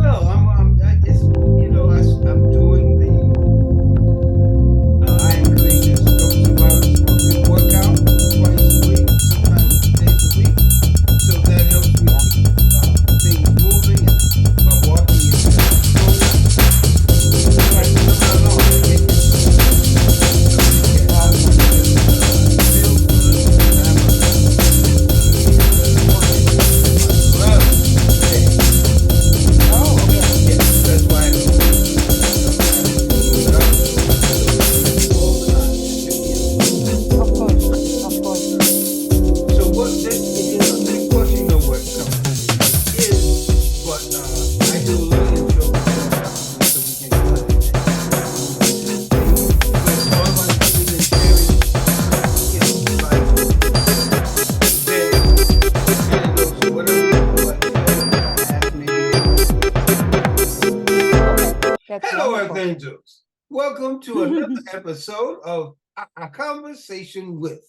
Well, it's, I'm doing I encourage you to spoken workout twice a week, sometimes 3 days a week. So that helps me Yeah. keep things moving, and my walking is kind of slow. Yeah, But it's you coming you along. do I'm good. getting used to it. So yeah, Awesome. it feels good. And I'm about to 20 my 11th day. Oh, okay. Yeah, that's why I don't do it sometimes to keep it up. So we can do it all the time. It should be a flow. Of course. Of course. So what that of course you know what conversation is, but I do a little intro before I introduce so we can go ahead and move into the things. So it's all about healing and sharing, life events, anecdotes, or whatever you feel like sharing. And I ask maybe you can contribute to it. Okay. That's Hello, Earth wonderful. Angels. Welcome to another episode of A Conversation With.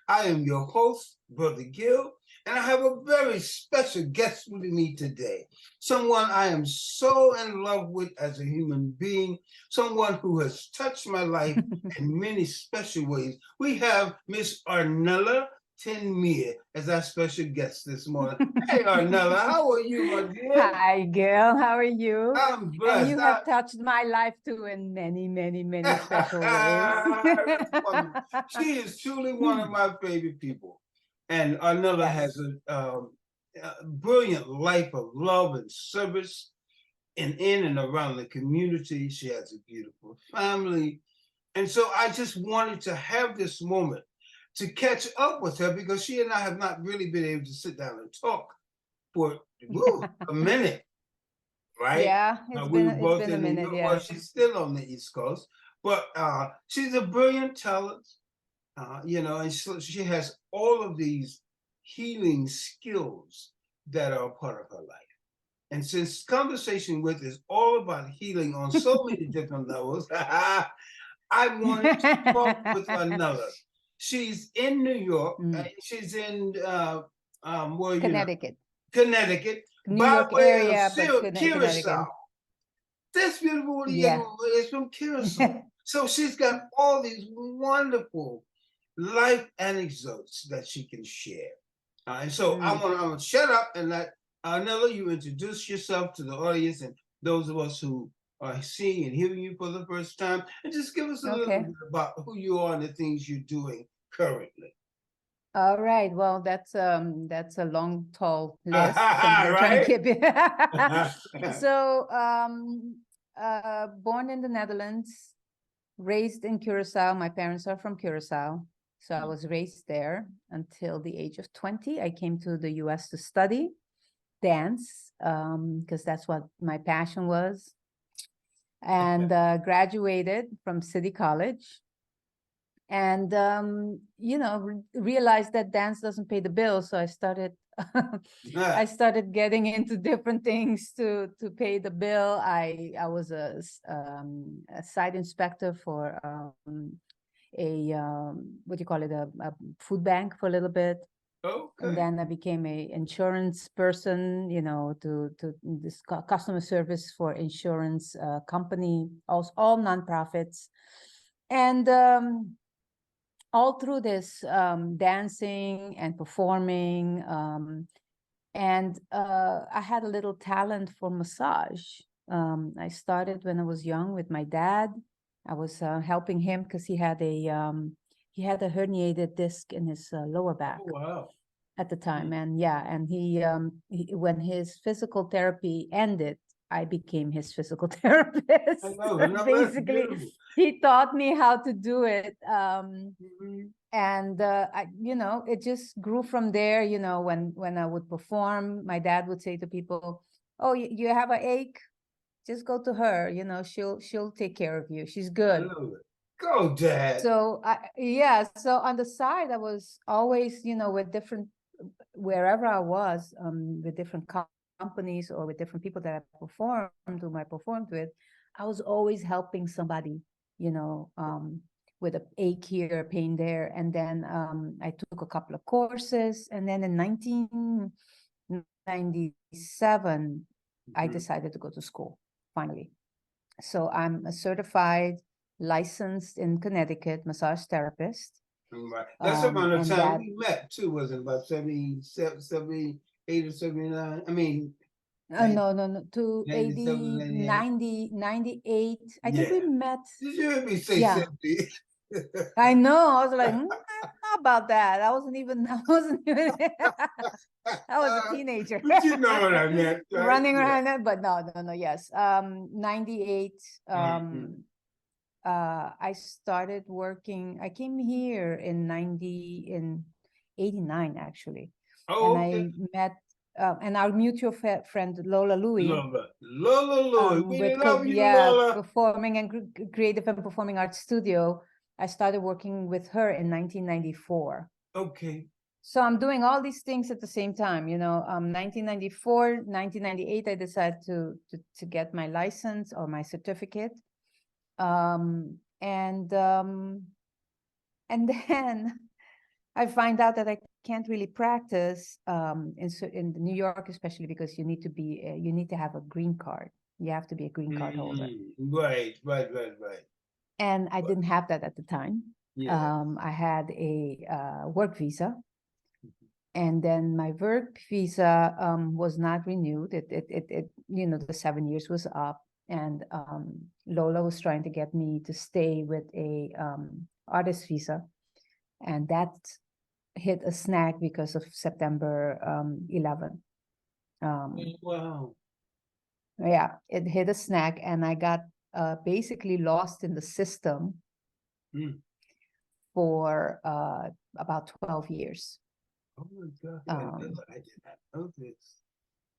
I am your host, Brother Gil, and I have a very special guest with me today. Someone I am so in love with as a human being, someone who has touched my life in many special ways. We have Miss Arnela Ten Meer as our special guest this morning. Hey, Arnella, how are you, my dear? Hi, Gil. How are you? I'm And blessed. you have touched my life too in many, many, many special ways. That's wonderful. She is truly one of my favorite people. And Arnella has Yes. a brilliant life of love and service in and around the community. She has a beautiful family. And so I just wanted to have this moment to catch up with her because she and I have not really been able to sit down and talk for a minute, right? Yeah, We were it's both been a in New minute, York. Well, yeah. she's still on the East Coast, but she's a brilliant talent, and so she has all of these healing skills that are a part of her life. And since Conversation With is all about healing on so many different levels, I wanted to talk with another. She's in New York. She's in where you know Connecticut. Connecticut, New by York way of area, but Curacao. Connecticut. That's beautiful. Yeah. It's from Curacao. So she's got all these wonderful life anecdotes that she can share. And so I'm gonna shut up and let Nella, you introduce yourself to the audience and those of us who are seeing and hearing you for the first time, and just give us a little Okay. bit about who you are and the things you're doing currently. All right. Well, that's a long, tall list. So I'm gonna try and Right? keep it. So, born in the Netherlands, raised in Curacao. My parents are from Curacao, so I was raised there until the age of 20. I came to the US to study dance, because that's what my passion was, and graduated from City College. And realized that dance doesn't pay the bills, so I started I started getting into different things to pay the bill. I was a site inspector for a what do you call it, a food bank for a little bit, and Okay. then I became a insurance person, to this customer service for insurance company, all nonprofits, and all through this dancing and performing, and I had a little talent for massage. I started when I was young with my dad. I was helping him because he had a herniated disc in his lower back Oh, wow. at the time. And yeah, and when his physical therapy ended, I became his physical I therapist. love it. No, that's Basically, beautiful. he taught me how to do it. Mhm. And it just grew from there. When I would perform, my dad would say to people, "Oh, you have an ache? Just go to her. She'll take care of you. She's I good." love it. Go, Dad. So on the side, I was always, wherever I was, with different companies or with different people that I performed with, I was always helping somebody, with a ache here, pain there. And then I took a couple of courses, and then in 1997, I Mhm. decided to go to school finally. So I'm a certified, licensed in Connecticut massage therapist. Right. That's around the And time that, we met too, wasn't it? About 78 or 79. I mean, 90, no, to 97, 80, 98. 90, 98. I think we Yeah. met. Did you hear me say Yeah, 70? I know. I was like, I don't know about that. I wasn't even, I wasn't even, I was a teenager But you know what I meant, right? running Yeah. around, but no, yes. 98, Mhm. I started working, I came here in 89 actually. And Oh, okay. I met, and our mutual friend Lola Louie, Lola. Lola Louie. We with, love you, yeah, Lola. performing and creative and performing arts studio. I started working with her in 1994. Okay. So I'm doing all these things at the same time, 1994, 1998, I decided to get my license or my certificate. And then I find out that I can't really practice in New York, especially because you need to have a green card. You have to be a green card holder. Right. And I didn't have that at the time. Yeah. I had a work visa, and then my work visa was not renewed. The 7 years was up, and Lola was trying to get me to stay with a artist visa, and that hit a snag because of September 11. Wow. Yeah, it hit a snag, and I got basically lost in the system Mm. for about 12 years. Oh my God. I did not know this.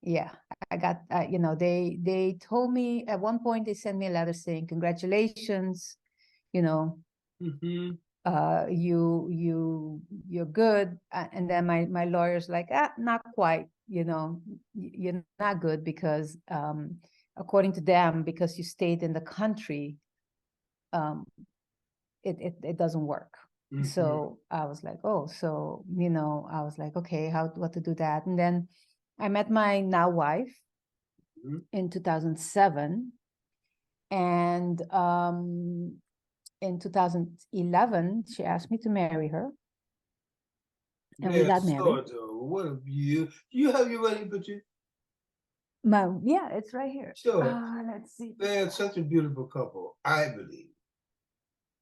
Yeah, I got, they told me at one point, they sent me a letter saying, congratulations, you know, Mm-hmm. you're good. And then my lawyer's like, not quite, you're not good because according to them, because you stayed in the country, um, it doesn't work. Mm-hmm. So I was like, oh, so, I was like, okay, what to do that. And then I met my now wife in 2007. And in 2011, she asked me to marry her. And we got married. What a view. You have your wedding picture? Yeah, it's right here. Sure. Let's see. They're such a beautiful couple, I believe.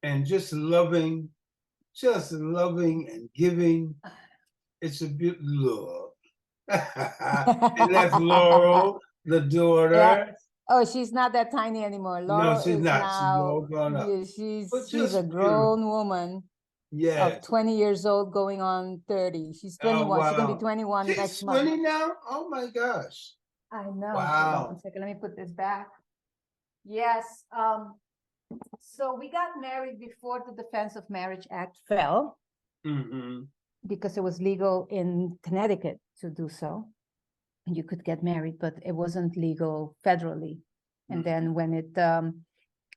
And just loving and giving. It's a beautiful love. And that's Laurel, the daughter. Yeah. Oh, she's not that tiny anymore. No, Laurel she's is not. She's now, all grown up. yeah, But she's a just beautiful. grown woman Yeah. of 20 years old going on 30. She's 21. Oh, She's gonna be wow. 21 She's next 20 month. now? Oh my gosh. I know. Hold on Wow. one second. Let me put this back. Yes. So we got married before the Defense of Marriage Act fell, Mm-hmm. because it was legal in Connecticut to do so. You could get married, but it wasn't legal federally. And then when it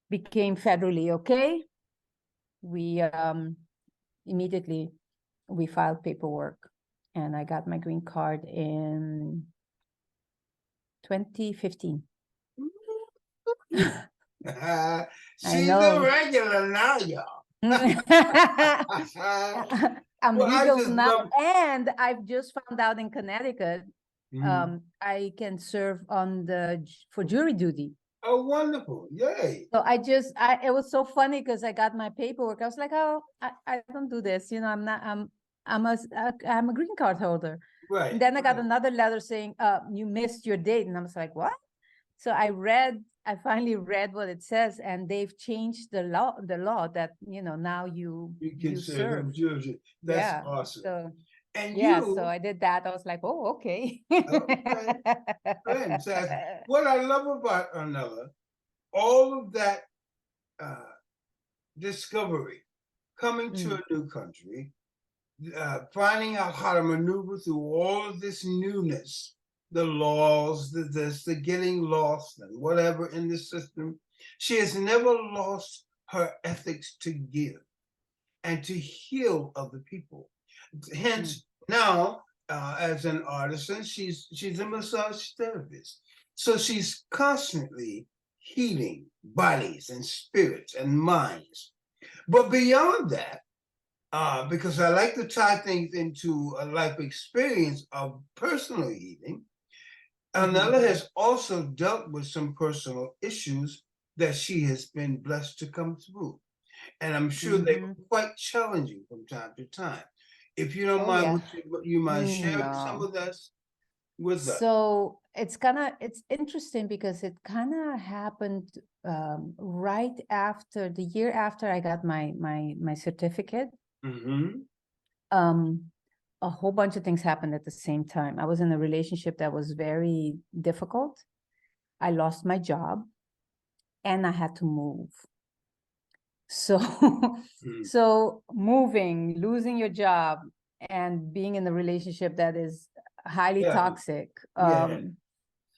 became federally okay, we immediately we filed paperwork, and I got my green card in 2015. She's a regular now, y'all. I'm Well, I legal just now, love. and I've just found out in Connecticut, Mhm. I can serve for jury duty. Oh, wonderful. Yay. So it was so funny because I got my paperwork. I was like, oh, I don't do this. I'm a green card holder. Right. And then I got another letter saying, you missed your date. And I was like, what? So I finally read what it says, and they've changed the law that, now you can serve. jury. That's Yeah. awesome. So And yeah, you, so I did that. I was like, oh, okay. okay, fantastic. What I love about Arnela, all of that discovery, coming to a new country, finding out how to maneuver through all of this newness, the laws, the getting lost and whatever in the system. She has never lost her ethics to give and to heal other people. Hence, now as an artisan, she's a massage therapist. So she's constantly healing bodies and spirits and minds. But beyond that, because I like to tie things into a life experience of personal healing, Arnela has also dealt with some personal issues that she has been blessed to come through. And I'm sure they were quite challenging from time to time. If you don't Oh mind, yeah. would you mind sharing some No. of this with us? So it's interesting because it kind of happened right after the year after I got my certificate. Um, a whole bunch of things happened at the same time. I was in a relationship that was very difficult. I lost my job and I had to move. So, so moving, losing your job, and being in a relationship that is highly Yeah. toxic. Yeah.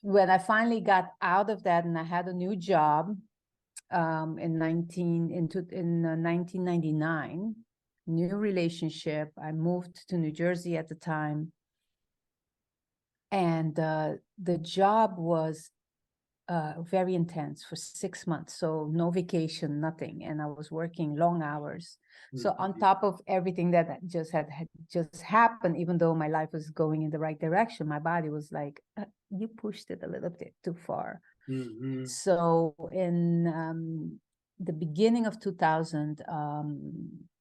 When I finally got out of that and I had a new job in 1999, new relationship. I moved to New Jersey at the time, and the job was very intense for 6 months. So no vacation, nothing. And I was working long hours. So on top of everything that had just happened, even though my life was going in the right direction, my body was like, you pushed it a little bit too far. So in the beginning of 2000,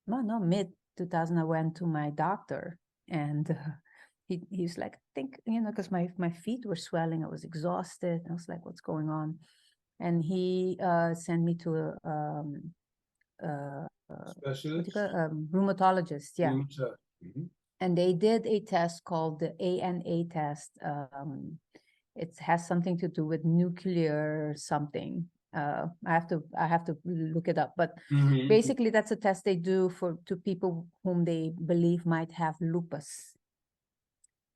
mid 2000, I went to my doctor, and he's like, I think, because my feet were swelling, I was exhausted. I was like, what's going on? And he sent me to a Specialist? rheumatologist, yeah. Mm-hmm. And they did a test called the ANA test. It has something to do with nuclear something. I have to look it up, but basically that's a test they do to people whom they believe might have lupus.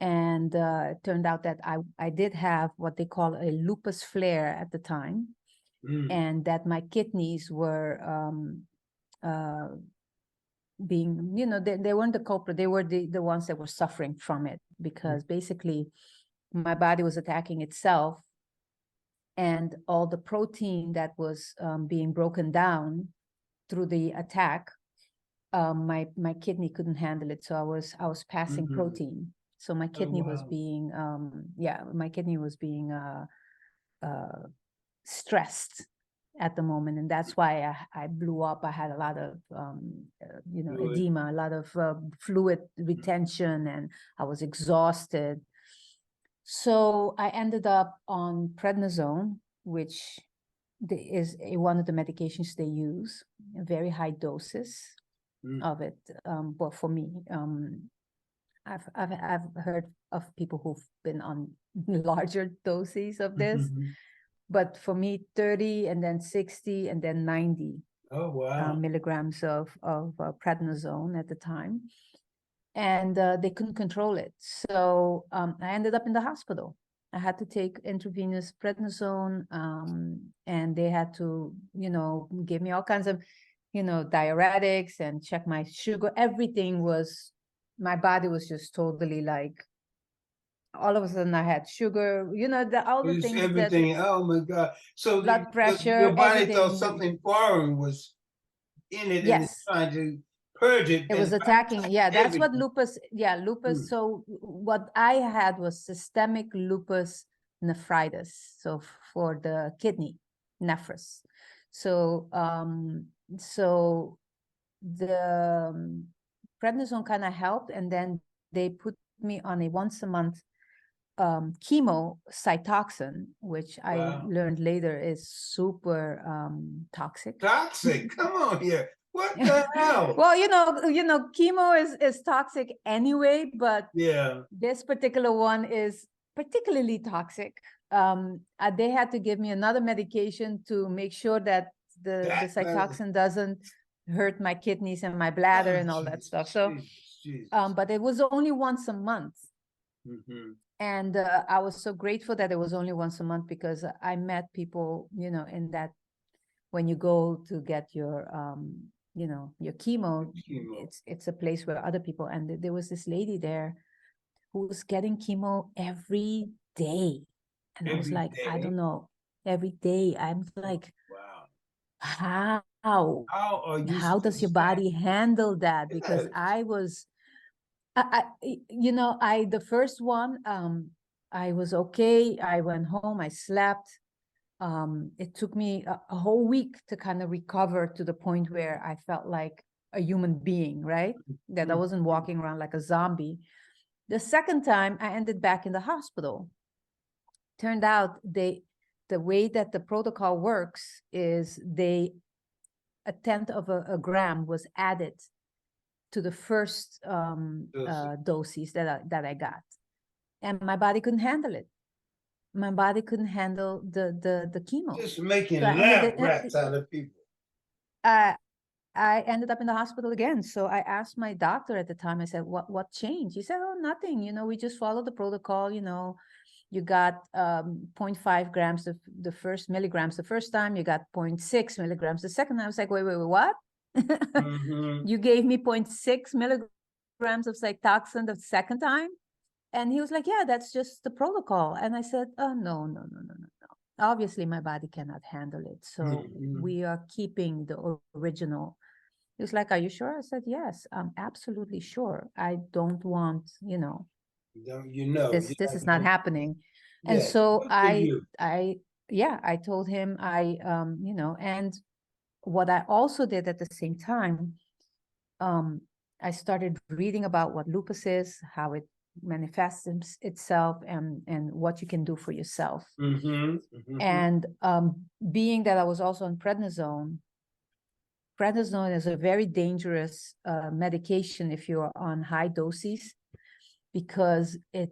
And it turned out that I did have what they call a lupus flare at the time, and that my kidneys were being, they weren't the culprit. They were the ones that were suffering from it, because basically my body was attacking itself, and all the protein that was being broken down through the attack, my kidney couldn't handle it. So I was passing protein. So my kidney was being, my kidney was being stressed at the moment, and that's why I blew up. I had a lot of edema, a lot of fluid retention, and I was exhausted. So I ended up on prednisone, which is one of the medications they use, very high doses of it. But for me, I've heard of people who've been on larger doses of this, but for me, 30 and then 60 and then 90 milligrams of prednisone at the time. And they couldn't control it. So I ended up in the hospital. I had to take intravenous prednisone, and they had to, give me all kinds of, diuretics and check my sugar. Everything was, my body was just totally like, all of a sudden I had sugar, all the things everything. Oh my God. So blood pressure, your body thought everything. something foreign was in it and it's Yes. trying to purge it. It was attacking. Yeah, that's what everything. lupus. Yeah, lupus. So what I had was systemic lupus nephritis. So for the kidney, nephris. So so the prednisone kind of helped, and then they put me on a once a month chemo cytoxin, which I learned later is super toxic. Toxic? Come on here. What the hell? Well, chemo is toxic anyway, but yeah, this particular one is particularly toxic. They had to give me another medication to make sure that the cytoxin doesn't hurt my kidneys and my bladder and all that stuff. So, but it was only once a month. And I was so grateful that it was only once a month, because I met people, in that, when you go to get your your chemo, it's a place where other people, and there was this lady there who was getting chemo every day. And I was Every like, I day. don't know, every day. I'm like, Wow. how How are you how still does your standing? body handle that? Because Yes. I was, you know, the first one, I was okay. I went home, I slept. It took me a whole week to kind of recover to the point where I felt like a human being, right? That I wasn't walking around like a zombie. The second time I ended back in the hospital. Turned out the way that the protocol works is a tenth of a gram was added to the first doses that I got, and my body couldn't handle it. My body couldn't handle the chemo. Just making So lab rats out of people. I I ended up in the hospital again. So I asked my doctor at the time. I said, "What changed?" He said, "Oh, nothing. You know, we just followed the protocol. You know, you got 0.5 grams of the first milligrams the first time. You got 0.6 milligrams the second time." I was like, "Wait, what?" You gave me 0.6 milligrams of cytoxin the second time? And he was like, "Yeah, that's just the protocol." And I said, "Oh, no, no, no, no, no, no. Obviously, my body cannot handle it. So we are keeping the original." He was like, "Are you sure?" I said, "Yes, I'm absolutely sure. I don't want, you know, this is not happening." And Yes, so good for you. I told him you know, and what I also did at the same time, I started reading about what lupus is, how it manifests itself, and what you can do for yourself. And being that I was also on prednisone is a very dangerous medication if you're on high doses, because it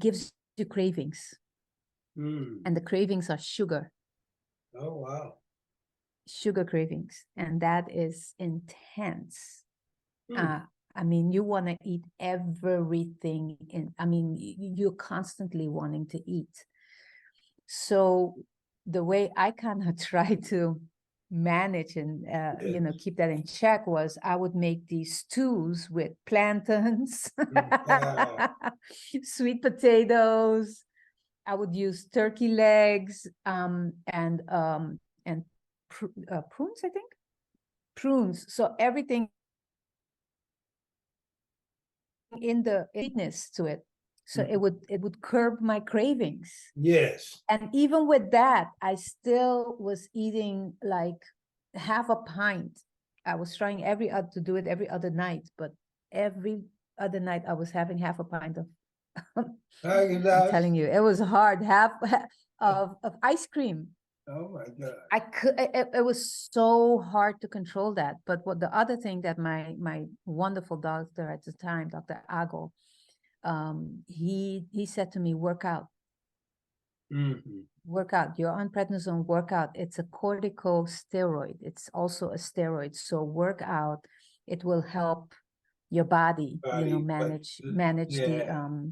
gives you cravings, and the cravings are sugar. Oh, wow. Sugar cravings, and that is intense. I mean, you want to eat everything I mean, you're constantly wanting to eat. So the way I kind of try to manage and you know, keep that in check was I would make these stews with plantains, sweet potatoes. I would use turkey legs, and prunes, I think. Prunes. So everything in the sweetness to it. So it would curb my cravings. Yes. And even with that, I still was eating like half a pint. I was trying to do it every other night, but every other night I was having half a pint of I'm telling you, it was hard. Half of ice cream. Oh my God. It was so hard to control that. But what the other thing that my wonderful doctor at the time, Dr. Ago, he said to me, work out. Work out. You're on prednisone, work out. It's a corticosteroid. It's also a steroid. So work out. It will help your body, you know, manage the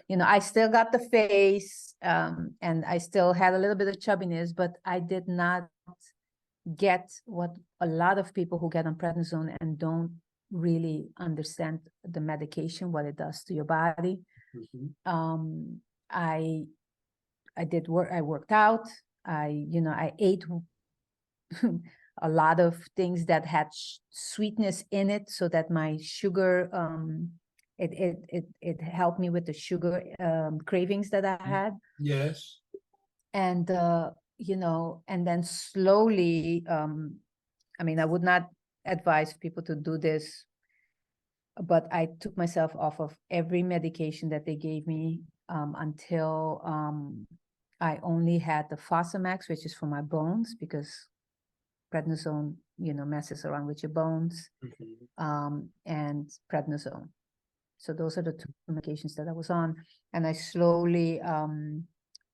you know, I still got the face, and I still had a little bit of chubbiness, but I did not get what a lot of people who get on prednisone and don't really understand the medication, what it does to your body. I did work. I worked out. You know, I ate a lot of things that had sweetness in it, so that my sugar, it helped me with the sugar cravings that I had. Yes. And you know, and then slowly, I mean, I would not advise people to do this, but I took myself off of every medication that they gave me, until I only had the Fosamax, which is for my bones, because prednisone, you know, messes around with your bones, and prednisone. So those are the two medications that I was on. And I slowly,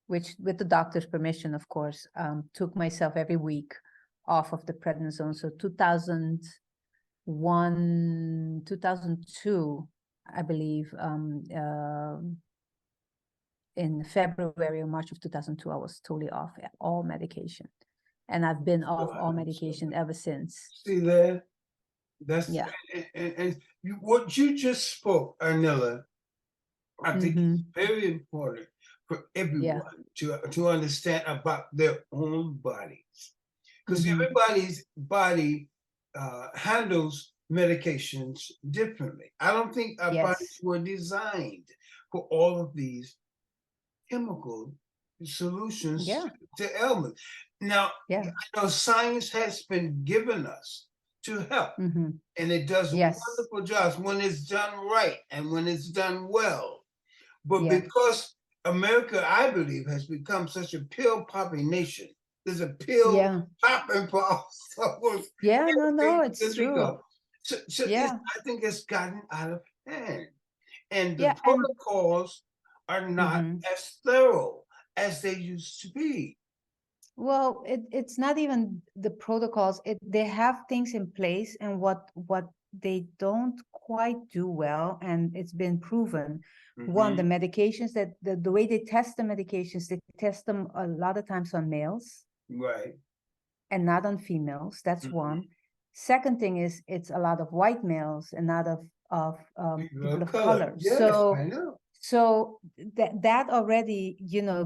which with the doctor's permission, of course, took myself every week off of the prednisone. So 2001, 2002, I believe, in February or March of 2002, I was totally off all medication. And I've been off all medication ever since. See there? That's Yeah. And what you just spoke, Arnela, I think is very important for everyone to understand about their own bodies, because everybody's body handles medications differently. I don't think our bodies were designed for all of these chemical solutions to ailments. Now, I know science has been given us to help, and it does wonderful jobs when it's done right and when it's done well. But because America, I believe, has become such a pill popping nation, there's a pill popping for almost it's true. So I think it's gotten out of hand, and the Yeah, protocols are not as thorough as they used to be. Well, it's not even the protocols. They have things in place, and what they don't quite do well, and it's been proven. One, the medications that the way they test the medications, they test them a lot of times on males, right, and not on females. That's one. Second thing is it's a lot of white males and not of people of color. Yes, so I know. so that already,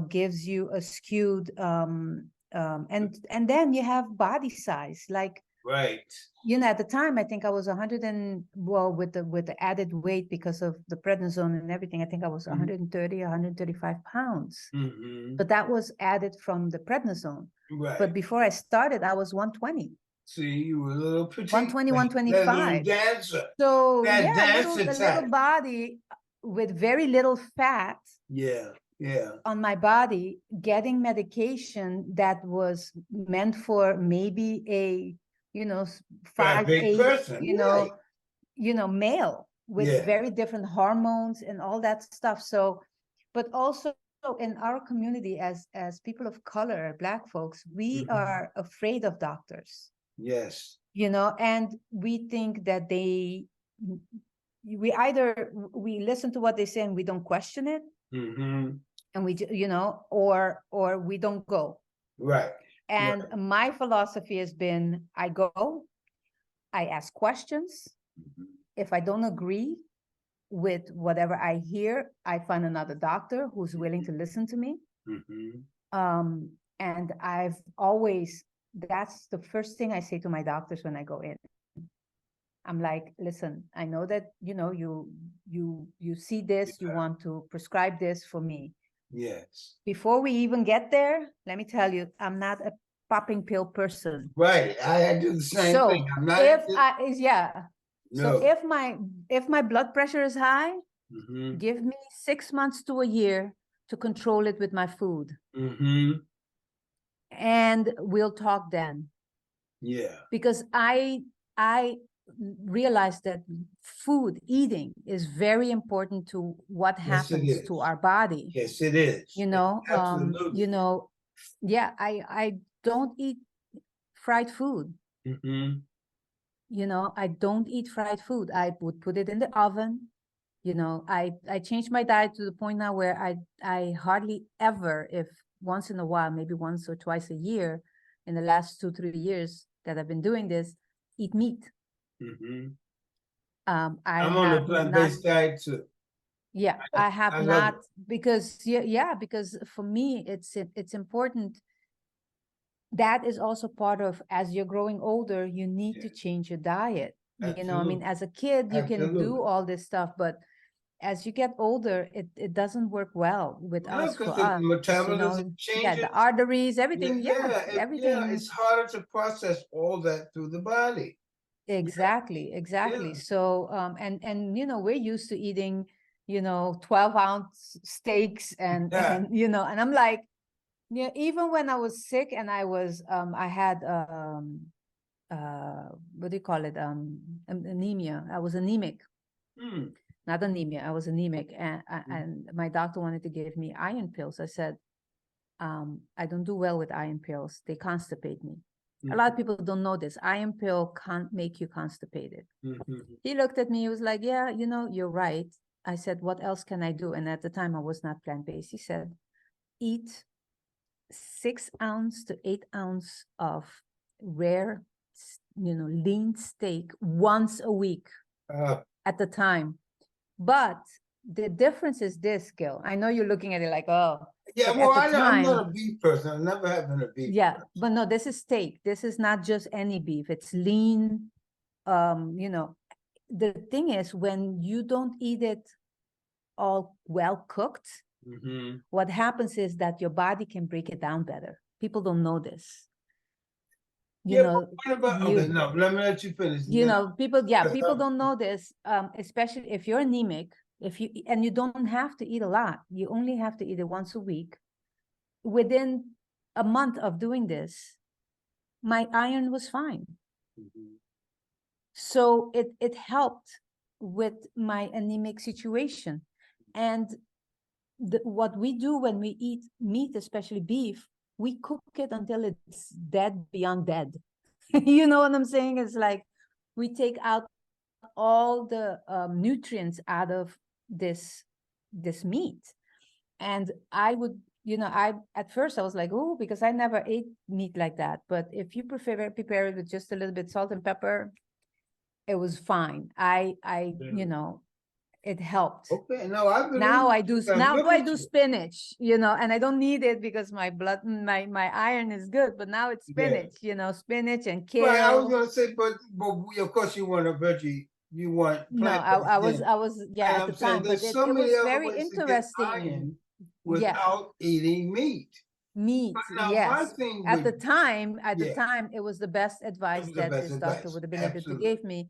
gives you a skewed and then you have body size, like right. At the time I think I was 100 and with the added weight because of the prednisone and everything, I think I was 130, 135 pounds. But that was added from the prednisone. Right. But before I started, I was 120. See, you were a little petite. 120, 125. Dancer. So dancer a little body with very little fat. On my body, getting medication that was meant for maybe a 5'8", male with very different hormones and all that stuff. So, but also in our community as people of color, Black folks, we are afraid of doctors. Yes. And we think that we listen to what they say and we don't question it. And we, or we don't go. Right. And my philosophy has been, I go, I ask questions. If I don't agree with whatever I hear, I find another doctor who's willing to listen to me. And I've always, that's the first thing I say to my doctors when I go in. I'm like, listen, I know that, you see this, you want to prescribe this for me. Yes. Before we even get there, let me tell you, I'm not a popping pill person. Right. I do the same thing. I'm not. So if my blood pressure is high, give me 6 months to a year to control it with my food. And we'll talk then. Yeah. Because I realized that eating is very important to what happens to our body. Yes, it is. Absolutely. I don't eat fried food. I don't eat fried food. I would put it in the oven. I changed my diet to the point now where I hardly ever, if once in a while, maybe once or twice a year in the last 2-3 years that I've been doing this, eat meat. I'm on a plant-based diet too. Yeah, I have not, because because for me it's important. That is also part of, as you're growing older, you need to change your diet. I mean, as a kid you can do all this stuff, but as you get older, it doesn't work well with us. For us, metabolism changes. The arteries, everything. Everything. It's harder to process all that through the body. Exactly. So and we're used to eating 12-ounce steaks and and I'm like, even when I was sick and I was I had what do you call it, anemia. I was anemic. Not anemia, I was anemic, and my doctor wanted to give me iron pills. I said, I don't do well with iron pills. They constipate me. A lot of people don't know this. Iron pill can't make you constipated. He looked at me, he was like, yeah, you're right. I said, what else can I do? And at the time I was not plant-based. He said, eat 6 ounce to 8 ounce of rare, lean steak once a week at the time. But the difference is this, Gil. I know you're looking at it like, oh, Yeah, But well, at the I'm time, not a beef person. I never have been a beef yeah, person. but no, this is steak. This is not just any beef. It's lean. You know, the thing is, when you don't eat it all well cooked, Mm-hmm. what happens is that your body can break it down better. People don't know this. You Yeah, but know, what about, okay, no, let me let you finish. people, yeah, Because people don't know this, especially if you're anemic, and you don't have to eat a lot. You only have to eat it once a week. Within a month of doing this, my iron was fine. Mhm. So it helped with my anemic situation. And what we do when we eat meat, especially beef, we cook it until it's dead beyond dead. You know what I'm saying? It's like we take out all the nutrients out of this meat. And I would, I at first I was like, oh, because I never ate meat like that. But if you prepare it with just a little bit salt and pepper, it was fine. It helped. Okay, no, I believe Now you. I'm good I with do you. spinach, and I don't need it because my iron is good, but now it's Yeah. spinach, spinach and Right, I was kale. gonna say, but of course you want a veggie, you want No, plant-based. Yeah. I was, yeah, And at the I'm saying time, but there's so it many was other very ways to get interesting. iron Yeah, without eating meat. meat, But now my yes. thing At with, the time, yeah, it was the best it advice was the that best this doctor advice. would have been able to Absolutely. give me.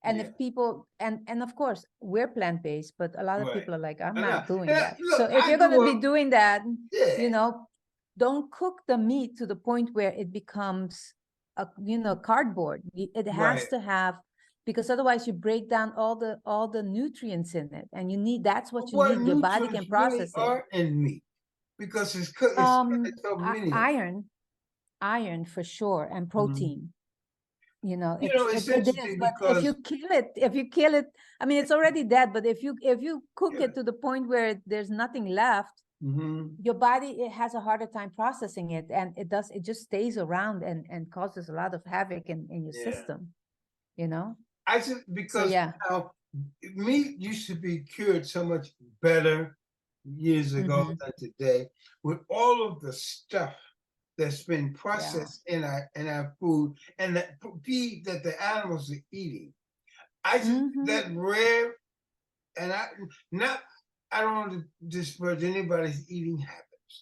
And Yeah. if people, and of course, we're plant-based, but a lot of Right. people are like, I'm And not doing and that. So look, if I you're going to grew be up, doing that, yeah. you know, don't cook the meat to the point where it becomes cardboard. It has Right. to have, because otherwise you break down all the nutrients in it, and that's what you What need. Your body nutrients can really process it. are in meat? Because it's so many of Iron for sure, and them. Mhm. protein. You know, it's It is, interesting but if because you kill it, I mean, it's already dead. But if you cook yeah. it to the point where there's nothing left, Hmm. your body, it has a harder time processing it, and it just stays around and causes a lot of havoc in your Yeah. system. You know. I just So because yeah. now meat used to be cured so much better years ago Mm-hmm. than today with all of the stuff that's been Yeah. processed in our food and the feed that the animals are eating. I just Mm-hmm. that rare and I not I don't want to disparage anybody's eating habits.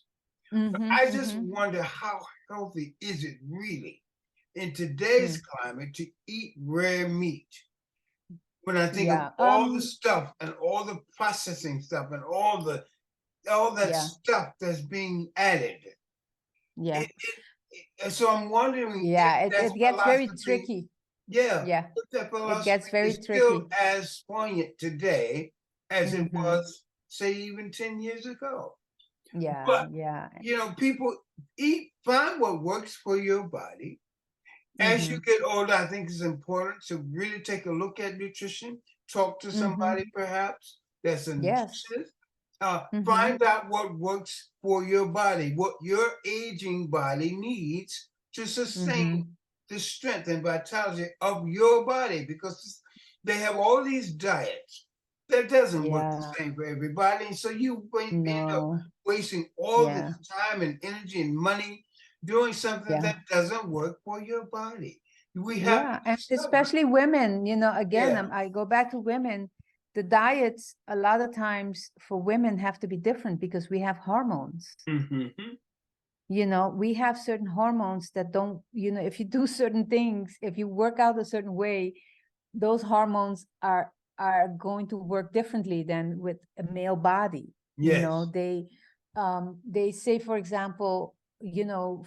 Mm-hmm. I just Mm-hmm. wonder how healthy is it really in today's Mm. climate to eat rare meat? When I think of Yeah. all the stuff and all the processing stuff and all that Yeah. stuff that's being added. Yeah. And so I'm wondering if Yeah. that It gets very philosophy, tricky. yeah, Yeah. if that It gets philosophy very is still tricky. as poignant today as it Mm-hmm. was, say, even 10 years ago. Yeah. But, Yeah. people find what works for your body. As you Mm-hmm. get older, I think it's important to really take a look at nutrition, talk to Mm-hmm. somebody perhaps that's a Yes. nutritionist, Mm-hmm. find out what works for your body, what your aging body needs to sustain Mm-hmm. the strength and vitality of your body because they have all these diets that doesn't work the Yeah. same for everybody. And so you end up No. wasting all Yeah. this time and energy and money doing something Yeah. that doesn't work for your body. We have to Yeah. And discover. especially women, again, Yeah. I go back to women. The diets a lot of times for women have to be different because we have hormones. Mm-hmm. We have certain hormones that don't, if you do certain things, if you work out a certain way, those hormones are going to work differently than with a male body. Yes. They say, for example,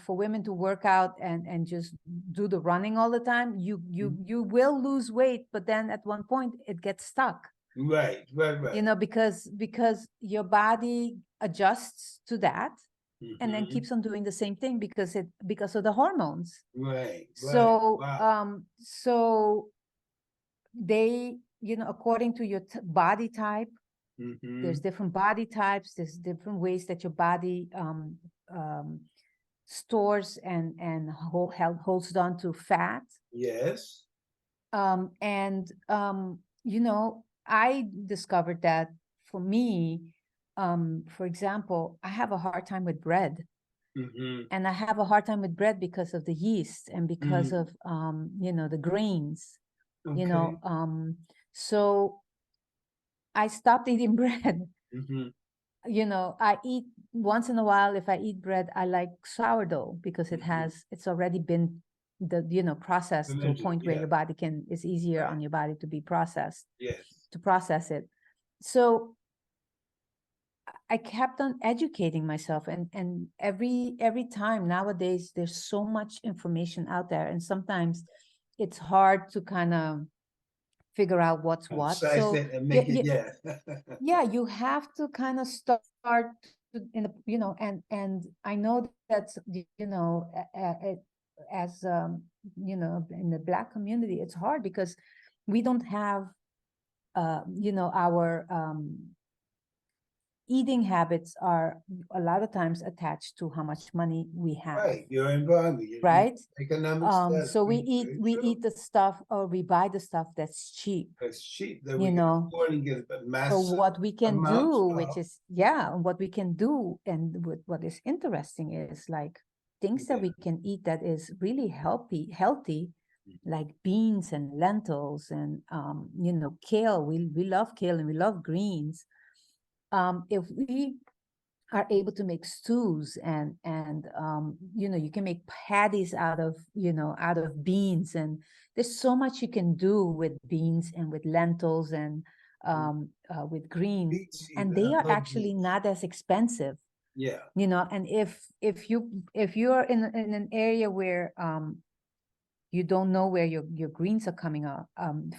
for women to work out and just do the running all the time, you will lose weight, but then at one point it gets stuck, Right. Right. Right. because your body adjusts to that and then Mm-hmm. keeps on doing the same thing because of the hormones. Right. Right. So Wow. so they, according to your body type, Mm-hmm. there's different body types, there's different ways that your body um, stores and holds on to fat. Yes. And I discovered that for me, for example, I have a hard time with bread. Mm-hmm. And I have a hard time with bread because of the yeast and because of the grains, Okay. so I stopped eating bread. Mm-hmm. I eat once in a while. If I eat bread, I like sourdough because Mm-hmm. it's already been processed to a Fermented, point where yeah. your body it's easier Right. on your body to be processed, Yes. to process it. So I kept on educating myself, and every time nowadays there's so much information out there, and sometimes it's hard to kind of figure out what's what. Size So it and make it, yeah, yeah. yeah, you have to kind of start in the and I know that as in the Black community it's hard because we don't have our eating habits are a lot of times attached to how much money we have, Right. Your environment, your right? economic status. So we Very, eat very we true. eat the stuff, or we buy the stuff that's cheap, It's cheap that you we can know. afford and get a So massive what we can amounts do, which of. is what we can do, and what is interesting is like things that Yeah. we can eat that is really healthy, like beans and lentils and kale. We love kale and we love greens. If we are able to make stews and you can make patties out of beans, and there's so much you can do with beans and with lentils and with greens, Beets, and even. they I are love actually beets. not as expensive, Yeah. and if you're in an area where you don't know where your greens are coming up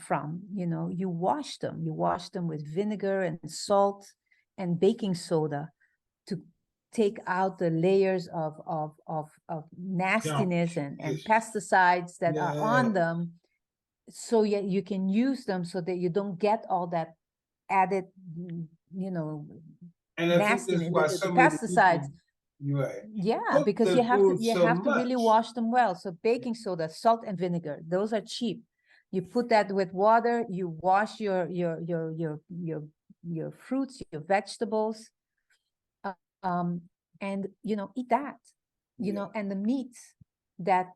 from, you wash them with vinegar and salt and baking soda to take out the layers of Junk. nastiness and Yes. pesticides that are Yeah. on them, so you can use them so that you don't get all that added, you know, And I think that's nastiness, why the so many pesticides. people, you're right, Yeah, cook because the food you so have to really much. wash them well. So baking soda, salt and vinegar, those are cheap. You put that with water, you wash your fruits, your vegetables, um, and eat that. Yeah. And the meats that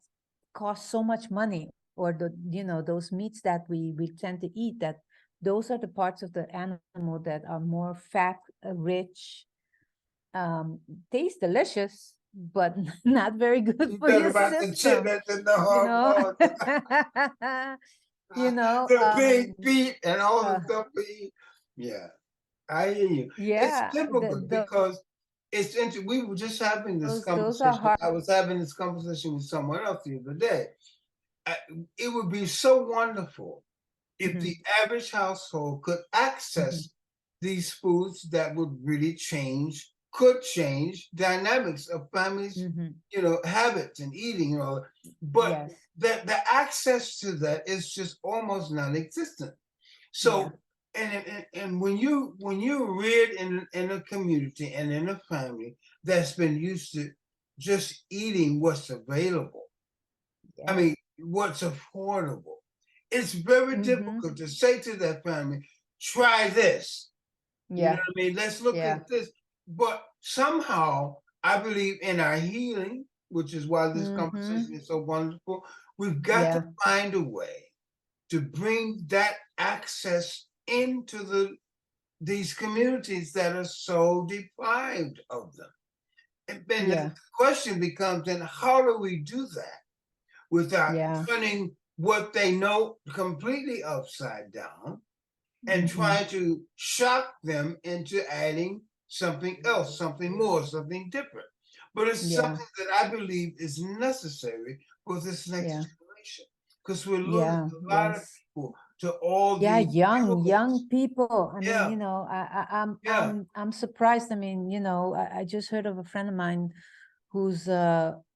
cost so much money, or those meats that we tend to eat, that those are the parts of the animal that are more fat rich, um, taste delicious, but not very good You for talk your about the system, chitlins and the you hog know. maws, you know, the pig um, feet and all uh, the stuff we eat. Yeah, I hear you. It's yeah, typical because it's interesting. We were just having this those are conversation. hard. I was having this conversation with someone else the other day. I, it would be so wonderful if the Mhm, average household could mhm, access these foods that would really could change dynamics of families, mhm. habits and eating, but Yes, that the access to that is just almost non-existent. yeah, So, and when you reared in a community and in a family that's been used to just eating what's available, I yes. mean, what's affordable. It's very Mm-hmm. difficult to say to that family, try this. You know Yeah, what I mean? Let's look yeah. at this. But somehow, I believe in our healing, which is why this conversation Mm-hmm. is so wonderful. We've got to Yeah, find a way to bring that access into these communities that are so deprived of them. And then the yeah, question becomes then how do we do that without yeah. turning what they know completely upside down and Mm-hmm. trying to shock them into adding something else, something more, something different. But it's Yeah, something that I believe is necessary for this next yeah, generation because we're losing yeah, a lot of yes. people to all Yeah, these young chemicals. people. I mean, Yeah, yeah. I'm surprised. I mean, I just heard of a friend of mine whose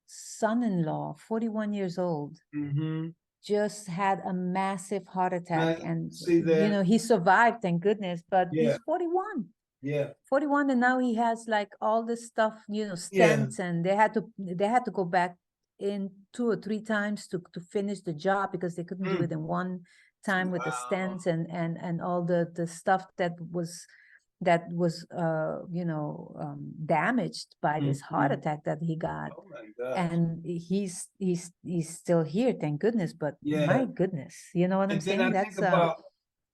son-in-law, 41 years old, Mm-hmm. just had a massive heart attack, Man, and see that? he survived, thank goodness, but Yeah, he's 41. yeah, 41, and now he has like all this stuff, yeah. stents, and they had to go back in 2 or 3 times to finish the job because they couldn't do it Mm. in one time with the Wow. stents and all the stuff that was that was, damaged by this heart Mhm. attack that he got. Oh my gosh. And he's still here, thank goodness. But Yeah. my goodness, you know what I'm And then saying? I think That's about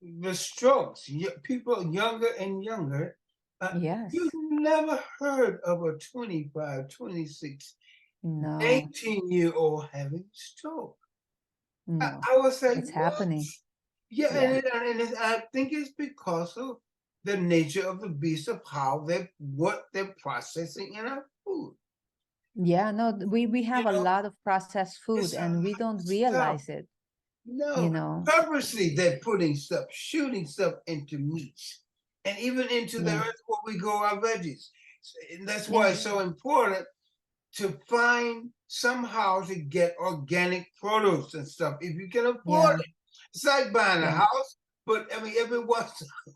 the strokes. People younger and younger. You yes, never heard of a 25, 26, no, 18-year-old having a stroke. no, I would say, it's what? happening. Yeah, Yeah, I think it's because of the nature of the beast, of how what they're processing in our food. yeah. No, we You have a know, lot of processed food it's a and we lot don't of stuff. realize it. You No, know, purposely they're putting stuff, shooting stuff into meats, and even into the yeah, earth where we grow our veggies. And that's why yeah, it's so important to find somehow to get organic produce and stuff if you can afford yeah, it. It's like buying a yeah. house, but I mean, every once in a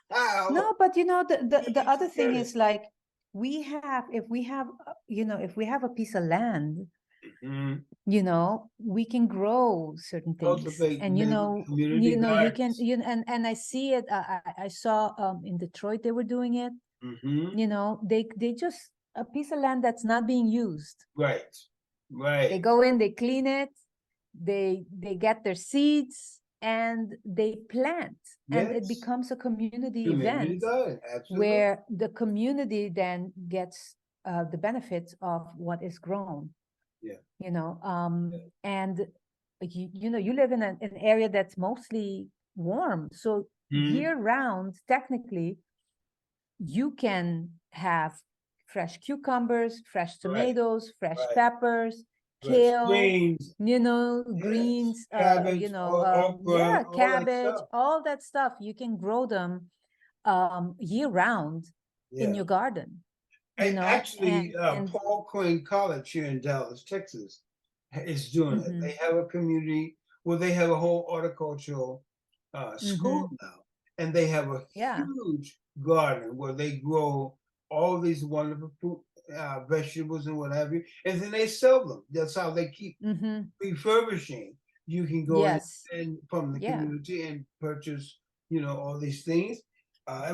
while, No, but you the need other to thing get it. is like if we have if we have a piece of land, Mhm. we can grow certain things. Cultivate And little community you can gardens. and I see it. I saw in Detroit they were doing it. Hmm. They just a piece of land that's not being used. Right, They right. go in, they clean it, they get their seeds and they plant, and it Yes, becomes a community community event garden, absolutely. where the community then gets the benefits of what is grown. Yeah. Yeah. And you live in an area that's mostly warm, so Mhm. year round technically you can have fresh cucumbers, fresh Right, tomatoes, fresh right. peppers, Fresh kale, greens, yes, greens, cabbage, okra, yeah, all that cabbage, stuff. all that stuff. You can grow them year round in Yeah. your garden, Actually, and Paul Quinn College here in Dallas, Texas, is doing it. mm-hmm, They have a community where they have a whole horticultural school mm-hmm, now, and they have a yeah, huge garden where they grow all these wonderful fruit, vegetables, and what have you, and then they sell them. That's how they keep mm-hmm, refurbishing. You can go in yes, and from the yeah, community and purchase, all these things,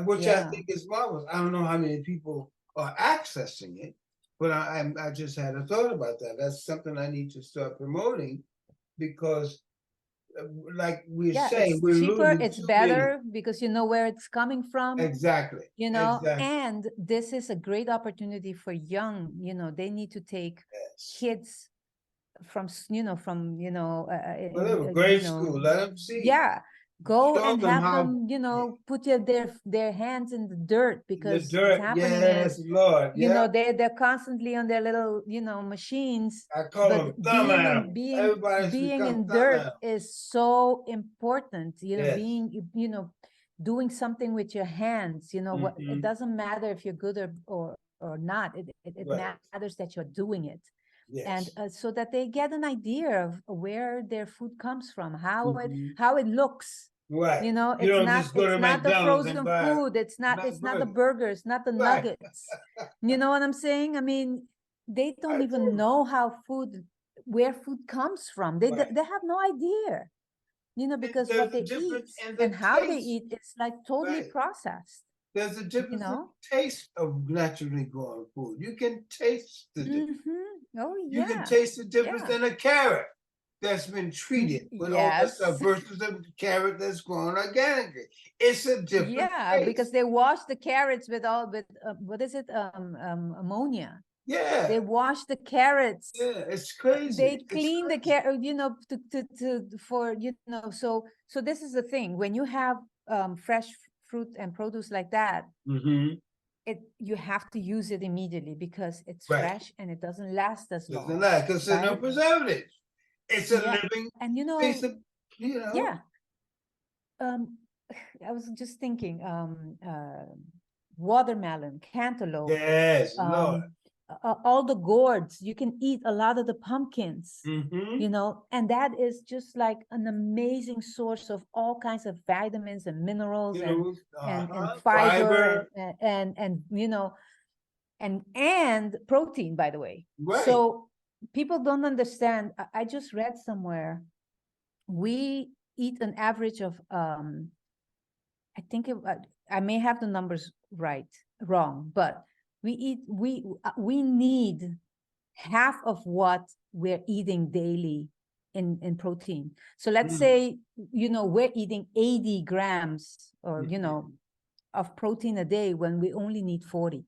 which I yeah. think is marvelous. I don't know how many people are accessing it, but I just had a thought about that. That's something I need to start promoting because, like we're Yeah, saying, it's we're cheaper, losing it's too many. better because you know where it's coming from, Exactly, exactly. and this is a great opportunity for young, they need to take Yes. kids from, Whatever, grade school, let them see. yeah, go Show and them have how. them, Yeah, put their hands in the dirt, the because what's dirt. happening Yes, is, Lord. Yeah. they're constantly on their little, machines, I call but them thumb animals. Everybody's being become in thumb dirt animals. is so important, Yes. doing something with your hands, what, it Hmm. doesn't matter if you're good or not, it Right. matters that you're doing it. And Yes. so that they get an idea of where their food comes from, Hmm. how it looks. Right. You It's don't not just go it's to not the McDonald's and frozen buy food. It's not the burger. burgers, not the Right. nuggets. You know what I'm saying? I mean, they don't I even do. know where food comes from. Right. They have no idea. Because There's what a they eat difference in and the how they taste. eat is like totally Right. processed. There's a You difference in know? the taste of naturally grown food. You can taste the difference. Oh You can yeah, taste the difference yeah. in a carrot that's been treated with all that stuff Yes. versus a carrot that's grown organically. It's a different Yeah, because taste. they wash the carrots with what is it? Ammonia. They Yeah, wash the carrots. yeah, it's crazy. They It's clean the crazy. carrot, for So this is the thing. When you have fresh fruit and produce like that, Mm-hmm. you have to use it immediately because it's Right. fresh and it doesn't last as Doesn't long, that? Because there's no right? preservatives. It's a Yeah, living and piece of, you know. yeah. Um, I was just thinking, watermelon, cantaloupe, Yes, Lord. um, all the gourds. You can eat a lot of the pumpkins, Mm-hmm. and that is just like an amazing source of all kinds of vitamins and minerals and fiber Fiber. and protein, by the way. Right. So people don't understand. I just read somewhere we eat an average of I think I may have the numbers wrong, but we need half of what we're eating daily in protein. So let's say, we're eating 80 grams or, of protein a day when we only need 40.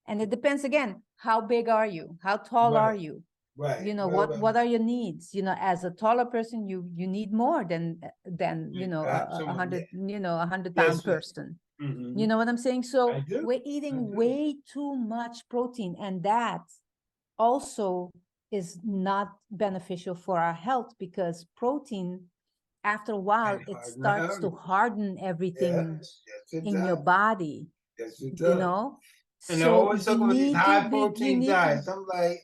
And it depends again, how big are you? How tall are you? Right. What are your needs? As a taller person, you need more than a 100-pound person. You know what I'm saying? So we're eating way too much protein, and that also is not beneficial for our health, because protein, after a while, it starts to harden everything in your body. Yes, it does. And they're So always talking about these high protein diets. I'm like,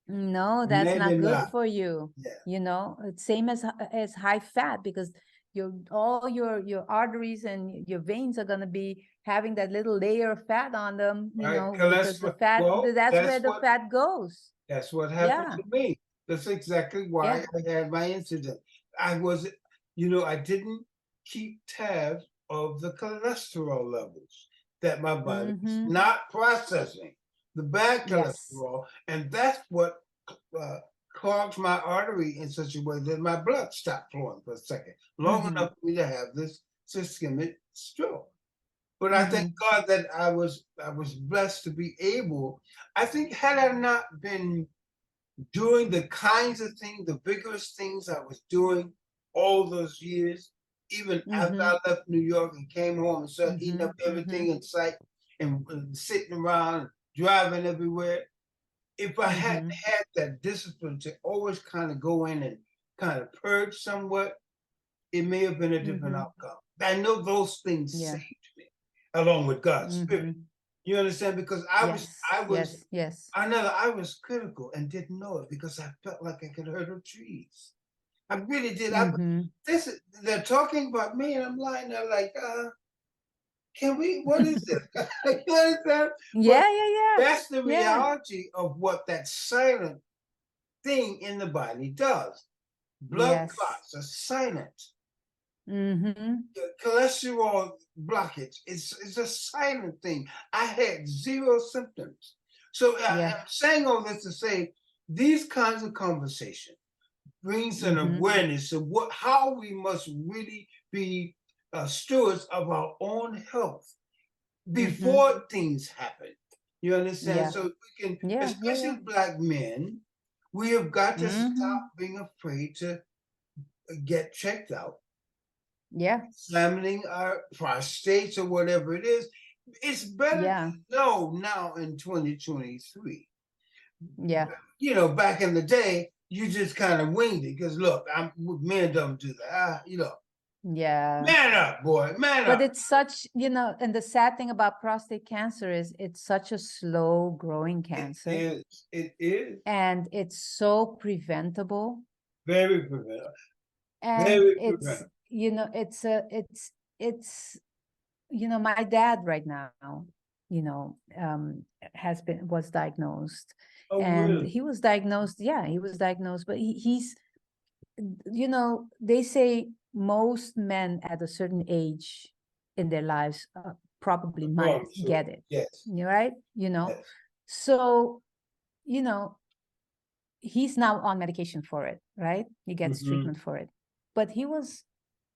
no, that's not good for you. Yeah. It's same as high fat, because all your arteries and your veins are gonna be having that little layer of fat on them, because the fat, that's where the fat goes. That's what happened to me. That's exactly why I had my incident. I didn't keep tabs of the cholesterol levels that my body was not processing, the bad cholesterol, and that's what clogs my artery in such a way that my blood stopped flowing for a second, long enough for me to have this ischemic stroke. But I thank God that I was blessed to be able. I think had I not been doing the kinds of things, the vigorous things I was doing all those years, even after I left New York and came home and started eating up everything in sight and sitting around, driving everywhere. If I hadn't had that discipline to always kind of go in and kind of purge somewhat, it may have been a different outcome. I know those things saved me, along with God's Spirit. You understand? Because I was critical and didn't know it, because I felt like I could hurt her trees. I really did. They're talking about me, and I'm lying there like, what is this? You understand? Yeah. That's the reality of what that silent thing in the body does. Blood clots are silent. Cholesterol blockage is a silent thing. I had zero symptoms. So I'm saying all this to say, these kinds of conversation brings an awareness of how we must really be stewards of our own health before things happen. You understand? So we can, especially Black men, we have got to stop being afraid to get checked out. Examining our prostates or whatever it is. It's better to know now in 2023. Back in the day, you just kind of winged it, because look, men don't do that. Man up, boy, man up. But it's such, and the sad thing about prostate cancer is it's such a slow growing cancer. It is. And it's so preventable. Very preventable. And my dad right now, was diagnosed. And he was diagnosed, but he's, they say most men at a certain age in their lives probably might get it. Right? So, he's now on medication for it, right? He gets treatment for it. But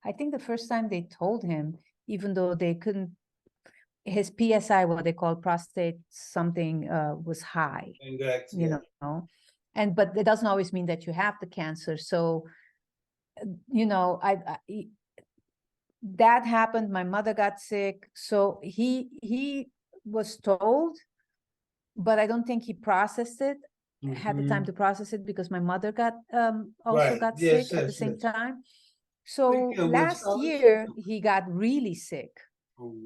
I think the first time they told him, even though they couldn't, his PSI, what they call prostate something, was high. Exactly. But it doesn't always mean that you have the cancer. So, that happened. My mother got sick. So he was told, but I don't think he processed it, had the time to process it, because my mother got sick at the same time. So last year he got really sick.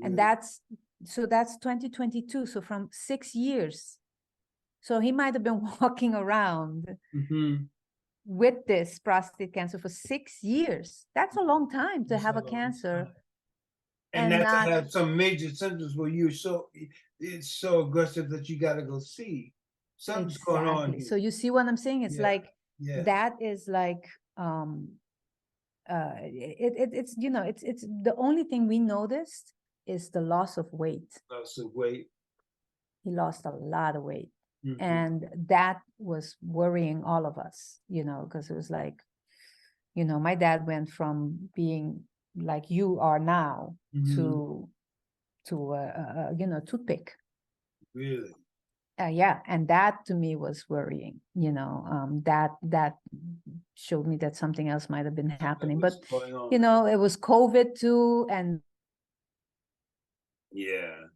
And that's 2022. So from 6 years. So he might have been walking around with this prostate cancer for 6 years. That's a long time to have a cancer. And not to have some major symptoms where it's so aggressive that you got to go see. Something's going on here. So you see what I'm saying? It's that is like it's it's the only thing we noticed is the loss of weight. Loss of weight. He lost a lot of weight. Mhm. And that was worrying all of us, because it was like, my dad went from being like you are now Mhm. to toothpick. Really? Yeah, and that to me was worrying. That showed me that something else might have been happening. But What's going on? it was COVID too, and Yeah.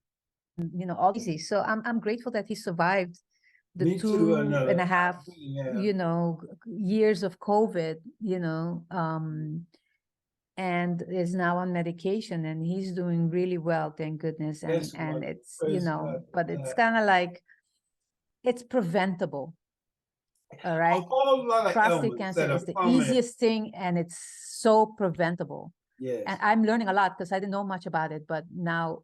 all easy. So I'm grateful that he survived the Me too, 2.5 yeah. years of COVID, and is now on medication, and he's doing really well, thank goodness. And That's wonderful. it's Praise God for but it's that. kind of like it's preventable. All right. A whole lot of Prostate ailments cancer that are is the permanent. easiest thing, and it's so preventable. Yes. And I'm learning a lot because I didn't know much about it, but now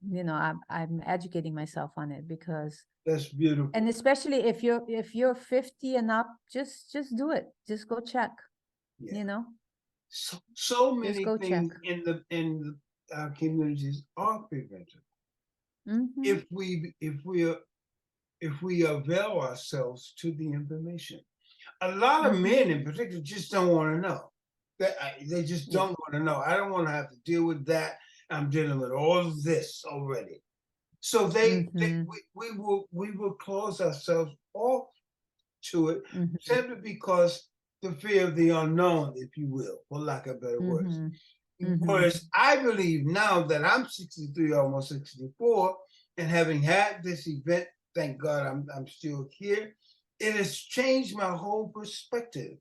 I'm educating myself on it, because That's beautiful. and especially if you're 50 and up, just do it. Just go check. Yeah. So many go things check. in our communities are preventable Mhm. if we avail ourselves to the information. A lot of men in particular just don't want to know. They just Yeah. don't want to know. I don't want to have to deal with that. I'm dealing with all of this already. So we will close ourselves off to it simply because the fear of the unknown, if you will, for lack of better words. Whereas I believe now that I'm 63, almost 64, and having had this event, thank God I'm still here, it has changed my whole perspective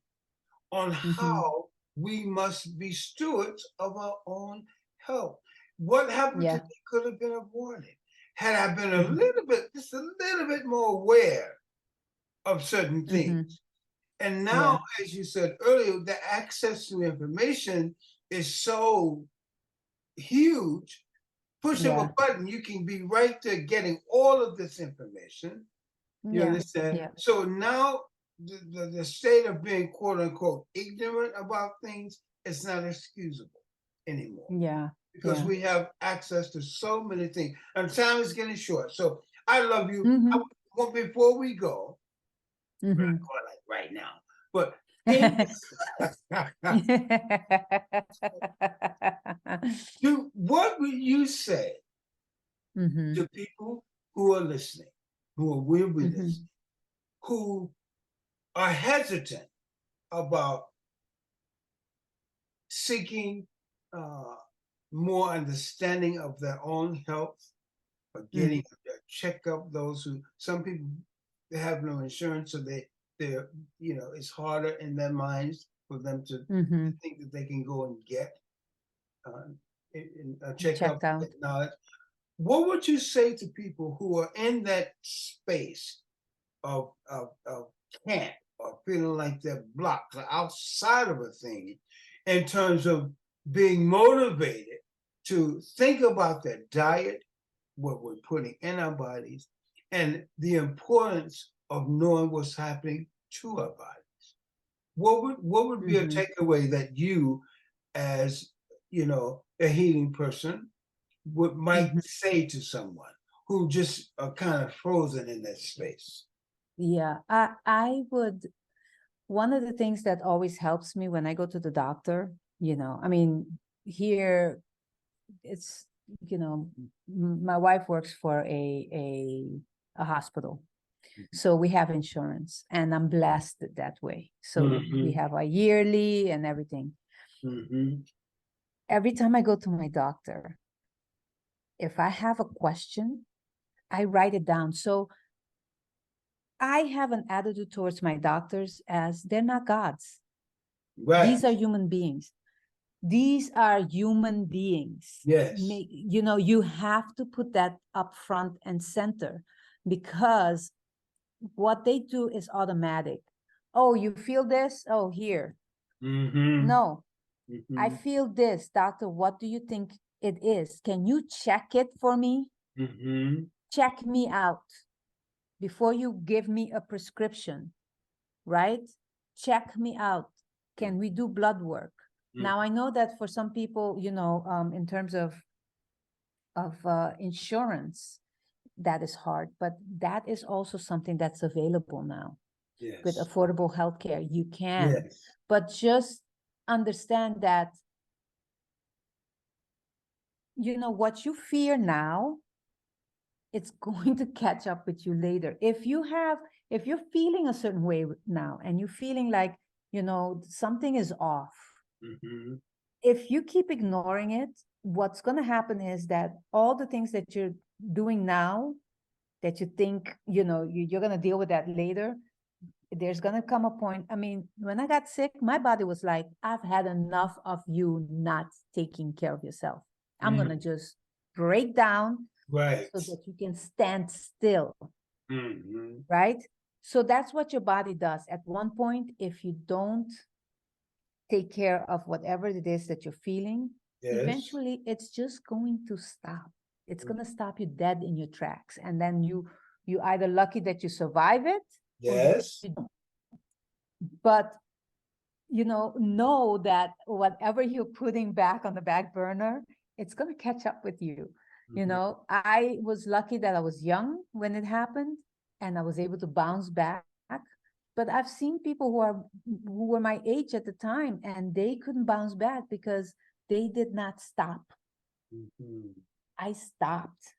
on how we must be stewards of our own health. What happened Yeah. today could have been avoided had I been just a little bit more aware of certain things. And now, as you said earlier, the access to information is so huge. Pushing a button, you can be right there getting all of this information. You understand? Yeah. So now the state of being quote unquote ignorant about things is not excusable anymore. Yeah. Because we have access to so many things. And time is getting short. So I love you. Well, before we go, we're not going like right now, but what would you say to people who are listening, who are with us, who are hesitant about seeking more understanding of their own health, or getting a checkup? Those who, some people, they have no insurance, so they're it's harder in their minds for them to think that they can go and get a checkup, get knowledge. What would you say to people who are in that space of can't, or feeling like they're blocked, or outside of a thing, in terms of being motivated to think about their diet, what we're putting in our bodies, and the importance of knowing what's happening to our bodies? What would be a takeaway that you, as a healing person, might say to someone who just are kind of frozen in that space? Yeah, I would. One of the things that always helps me when I go to the doctor, I mean, here it's, my wife works for a hospital. So we have insurance, and I'm blessed that way. So we have a yearly and everything. Every time I go to my doctor, if I have a question, I write it down. So I have an attitude towards my doctors as they're not gods. Right. These are human beings. These are human beings. Yes. You have to put that up front and center, because what they do is automatic. Oh, you feel this? Oh, here. No, I feel this. Doctor, what do you think it is? Can you check it for me? Check me out before you give me a prescription, right? Check me out. Can we do blood work? Now, I know that for some people, you know, in terms of insurance, that is hard, but that is also something that's available now. With Yes. affordable healthcare, you can. Yes. But just understand that, you know, what you fear now, it's going to catch up with you later. If you're feeling a certain way now and you're feeling like, you know, something is off, if you keep ignoring it, what's going to happen is that all the things that you're doing now that you think, you know, you're going to deal with that later, there's going to come a point. I mean, when I got sick, my body was like, I've had enough of you not taking care of yourself. I'm going to just break down Right. so that you can stand still. Right? So that's what your body does. At one point, if you don't take care of whatever it is that you're feeling, eventually it's just going to stop. It's going to stop you dead in your tracks. And then you either lucky that you survive it, or you don't. But, you know that whatever you're putting back on the back burner, it's going to catch up with you. You know, I was lucky that I was young when it happened and I was able to bounce back. But I've seen people who were my age at the time and they couldn't bounce back because they did not stop. I stopped,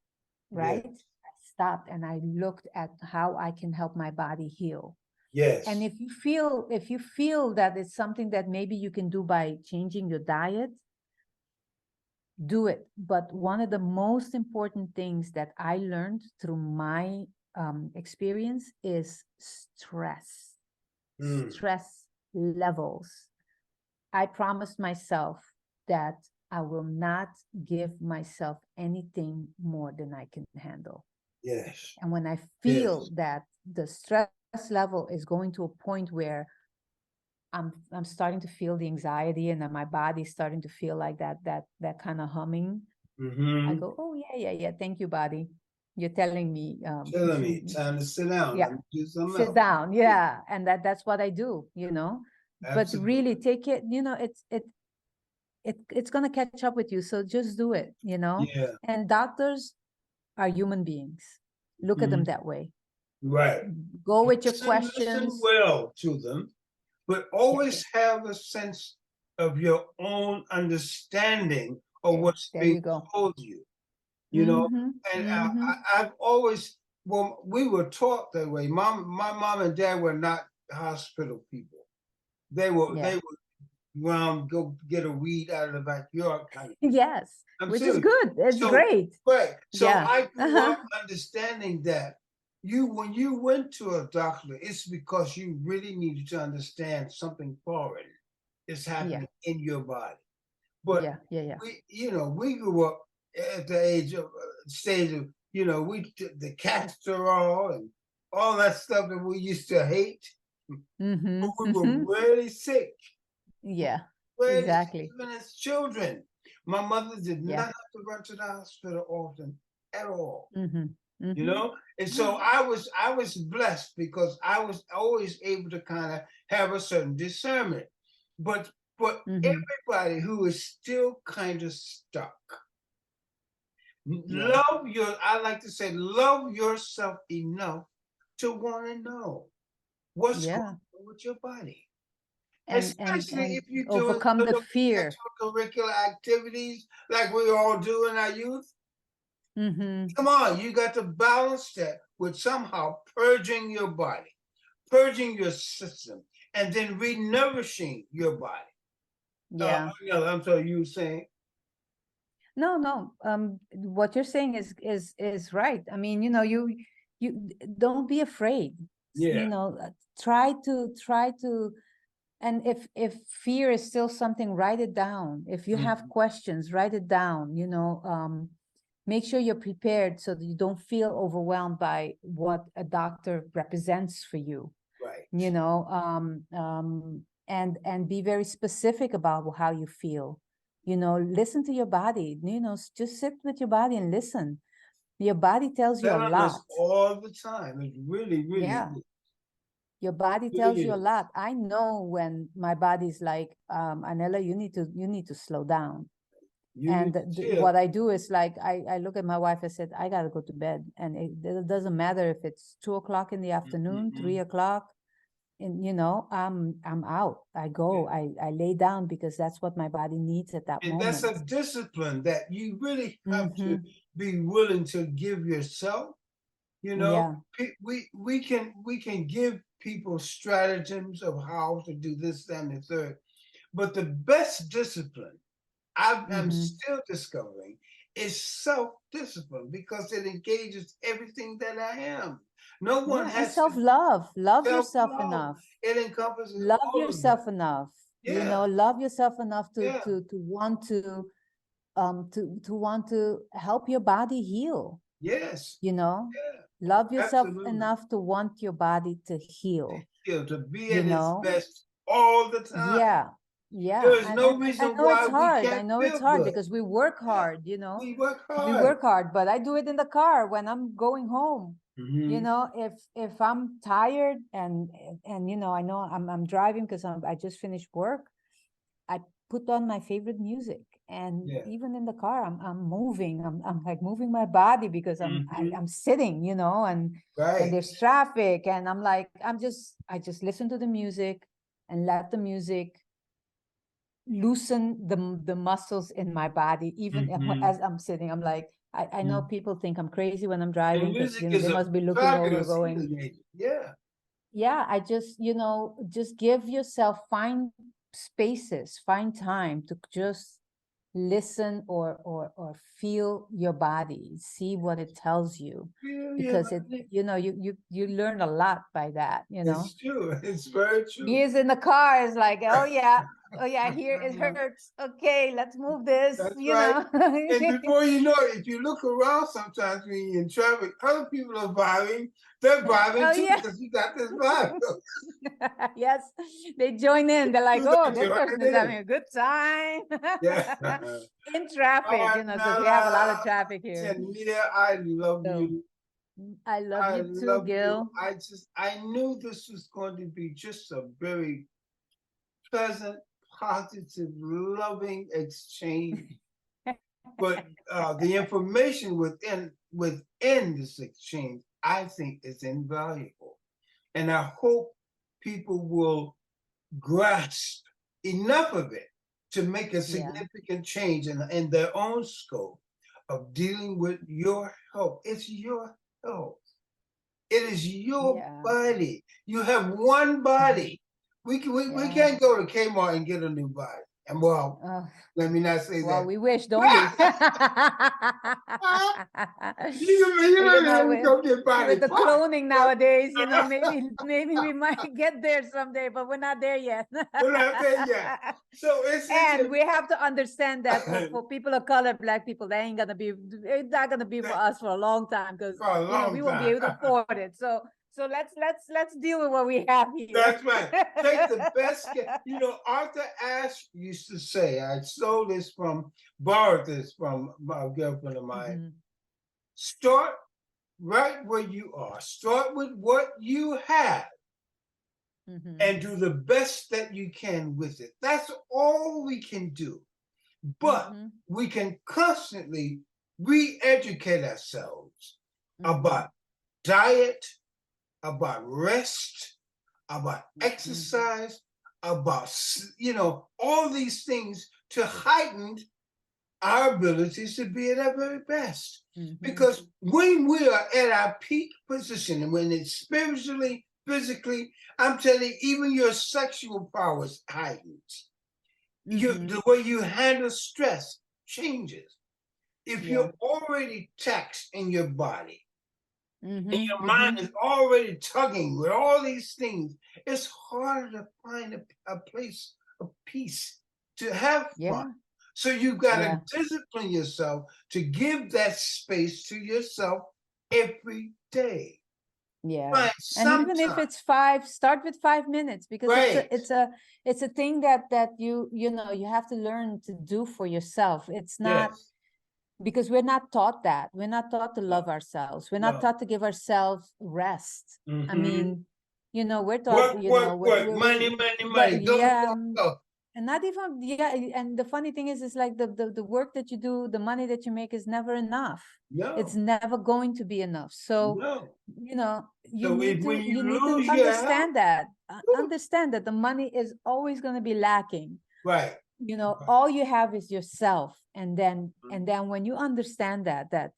right? I stopped and I looked at how I can help my body heal. Yes. And if you feel that it's something that maybe you can do by changing your diet, do it. But one of the most important things that I learned through my experience is stress. Stress levels. I promised myself that I will not give myself anything more than I can handle. Yes. And when I feel that the stress level is going to a point where I'm starting to feel the anxiety and then my body's starting to feel like that kind of humming. I go, oh yeah. Thank you, body. You're telling me. Telling me time to sit down. Yeah. Do something sit else. down. Yeah. And that's what I do, you know. Absolutely. But really take it, you know, it's going to catch up with you. So just do it, you know. Yeah. And doctors are human beings. Look at them that way. Right. Go with your Listen questions. well to them, but always have a sense of your own understanding of what's being told you. You know, and I've always, well, we were taught that way. My mom and dad were not hospital people. They were go get a weed out of the backyard kind of thing. Yes, which is good. It's great. Right. So I grew up understanding that when you went to a doctor, it's because you really needed to understand something foreign is happening in your body. But we grew up at the stage of, we the castor oil and all that stuff that we used to hate. But we were really sick. Yeah, exactly. Even as children, my mother did not have to run to the hospital often at all. You know, and so I was blessed because I was always able to kind of have a certain discernment. But everybody who is still kind of stuck, I like to say, love yourself enough to want to know what's going on with your body. Especially if you're doing overcome the fear. Curricular activities like we all do in our youth. Come on, you got to balance that with somehow purging your body, purging your system, and then re-nourishing your body. Yeah. I'm sorry, you were saying? No. What you're saying is right. I mean, you don't be afraid. Yeah. You know, try to, and if fear is still something, write it down. If you have questions, write it down. You know, make sure you're prepared so that you don't feel overwhelmed by what a doctor represents for you. Right. You know, and be very specific about how you feel. You know, listen to your body. You know, just sit with your body and listen. Your body tells you a lot. All the time. It's really, really good. Your body It tells you a is. lot. I know when my body's like, Arnela, you need to slow down. You And chill. what I do is like, I look at my wife, I said, I gotta go to bed. And it doesn't matter if it's 2 o'clock in the afternoon, 3 o'clock, and I'm out. I go, I lay down because that's what my body needs at that And that's moment. a discipline that you really have to Mm-hmm. be willing to give yourself. You know, Yeah. we can give people stratagems of how to do this, that, and the third. But the best discipline I'm Mm-hmm. still discovering is self-discipline because it engages everything that I am. No one Yeah. And has to self-love. Love yourself self-love. enough. It encompasses Love all of that. yourself enough. Yeah, Love yourself enough yeah, to want to want to help your body heal. yes, you know yeah, Love yourself absolutely. enough to want your body to heal. To be you at its know best all the time. yeah, yeah. There is and no and, and I reason know it's why we hard. I can't know it's feel hard good. because we work Yeah, hard. we work We hard. work hard, but I do it in the car when I'm going home. Mm-hmm. If I'm tired and I know I'm driving because I just finished work, I put on my favorite music, and Yeah. even in the car, I'm moving. I'm like moving my body because Mm-hmm. I'm sitting, and when Right. there's traffic, and I'm like I just listen to the music and let the music loosen the muscles in my body, even Mm-hmm. as I'm sitting. I'm like I know people think I'm crazy when I'm And driving because music they is a must be looking over, fabulous going, healing agent. Yeah. yeah, I just just give yourself, find spaces, find time to just listen or feel your body, see what it tells you, Feel your because body. you learn a lot by that. It's true. It's very true. Years in the car is like, oh yeah, here it hurts, okay, let's move this, That's right. And oh before you know it, if you look around sometimes when you're in traffic, other people are vibing. They're vibing too yeah. because you got this vibe. Yes, they join in. They're like, oh, They're this person is joining having in. a good time Yeah. in traffic, because we have a lot of Arnella traffic here. Ten Meer, I love So you. I love I you too, love you. Gil. I knew this was going to be just a very pleasant, positive, loving exchange. But the information within this exchange, I think, is invaluable, and I hope people will grasp enough of it to make a Yeah, significant change in their own scope of dealing with your health. It's your health. It is your yeah, body. You have one body. We yeah. can't go to Kmart and get a new body. And well, Uh, let me not say well, that. we wish, don't we? You You don't know, even with go get with body the parts. cloning nowadays, maybe we might get there someday, but we're not there yet. We're not there yet. So it's And we have to understand that for people of color, Black people, it's not gonna be for us for a long time, because for a we long won't be time. able to afford it. So let's deal with what we have here. That's right. Take the best care. Arthur Ashe used to say, borrowed this from a girlfriend of mine. Mhm, Start right where you are. Start with what you have mhm, and do the best that you can with it. That's all we can do. But mhm, we can constantly re-educate ourselves mhm, about diet, about rest, about mhm. exercise, about all these things to heighten our abilities to be at our very best. Mhm. Because when we are at our peak position, and when it's spiritually, physically, I'm telling you, even your sexual powers heightens. The Mhm. way you handle stress changes. If Yeah. you're already taxed in your body, and Mhm. your mind Mhm. is already tugging with all these things, it's harder to find a place of peace, to have fun. Yeah. So you've got to Yeah. discipline yourself to give that space to yourself every day. Yeah. Find And some even if time. it's start with 5 minutes, because Right. it's a thing that you have to learn to do for yourself. It's not, Yes. because we're not taught that. We're not taught to No. love ourselves. We're not No. taught to give ourselves rest. I Mm-hmm. mean, You know, we're taught, you know, Work, money, but money. Go, yeah, go, go. and not even, yeah, and the funny thing is like the work that you do, the money that you make is never enough. It's No, never going to be enough. So, no. you know, So if when you you need to lose your health, understand that, whew, understand that the money is always going to be lacking. right, You know, right. all you have is yourself. And then, Mhm. when you understand that,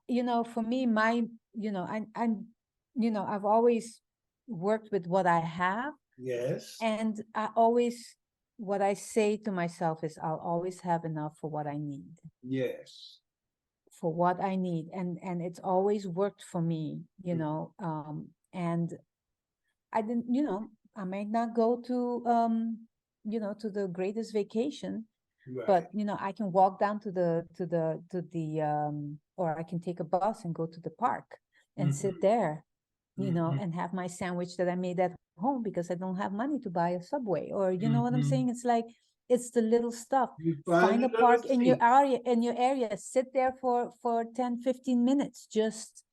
you know, for me, you know, I'm, you know, I've always worked with what I have. Yes, And what I say to myself is, I'll always have enough for what I need, yes. and it's always worked for me, you Mm, know. And I didn't, you know, I might not go to, you know, to the greatest vacation, right. but you know, I can walk down to the or I can take a bus and go to the park and sit Hmm. there, you know, Hmm. and have my sandwich that I made at home because I don't have money to buy a Subway, or you know what I'm Hmm. saying? It's like, it's the little stuff. You find Find a a little park in thing. your area, sit there for 10, 15 minutes. Just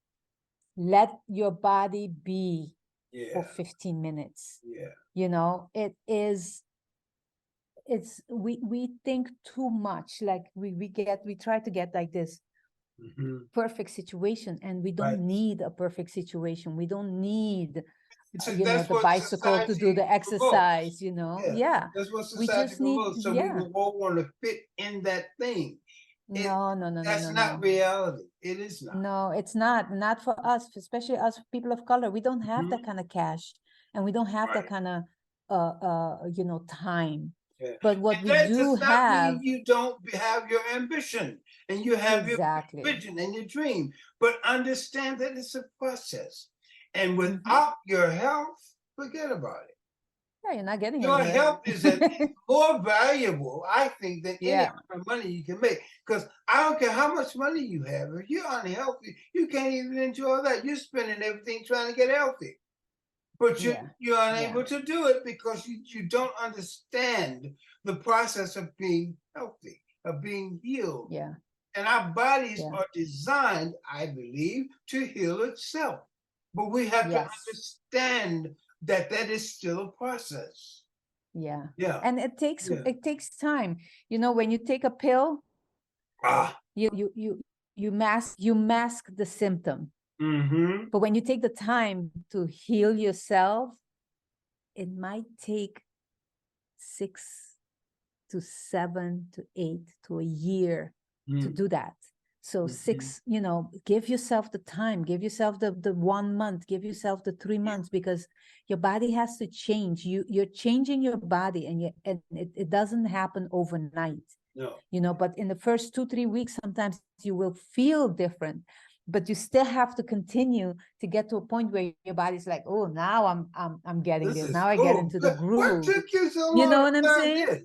let your body be for Yeah, 15 minutes. yeah. You know, we think too much, like we try to get like this Hmm. perfect situation, and we Right. don't need a perfect situation. We don't need you know, That's the what bicycle to do society the promotes. exercise, you know. Yeah, Yeah, that's what we society just need, promotes. So we yeah. will all want to fit in that thing. It No, no, no, no, That's no, not no. reality. It is not. No, it's not for us, especially us people of color. We don't have that Mhm. kind of cash, and we don't have that Right. kind of you know, time. Yeah. But what And we that do does not have, mean you don't have your ambition and you have your exactly. vision and your dream, but understand that it's a process. And Hmm. without your health, forget about it. Yeah, you're not getting Your anywhere. health is more valuable, I think, than any Yeah, amount of money you can make. Because I don't care how much money you have. If you're unhealthy, you can't even enjoy that. You're spending everything trying to get healthy. But yeah, you're yeah, unable to do it because you don't understand the process of being healthy, of being healed. yeah, And our bodies yeah. are designed, I believe, to heal itself. But we have to Yes, understand that that is still a process. yeah. Yeah, And yeah. it takes time. You know, when you take a pill, Ah, you mask the symptom. mm-hmm. But when you take the time to heal yourself, it might take 6 to 7 to 8 to a year to Mm-hmm. do that. So six, you know, give yourself the time, give yourself the 1 month, give yourself the 3 months, because your body has to change. You're changing your body, and it doesn't happen overnight, No. you know. But in the first 2, 3 weeks, sometimes you will feel different, but you still have to continue to get to a point where your body's like, oh, now I'm getting This this. is Now I get cool. into the What groove. took you so You know long what I'm to learn saying? this?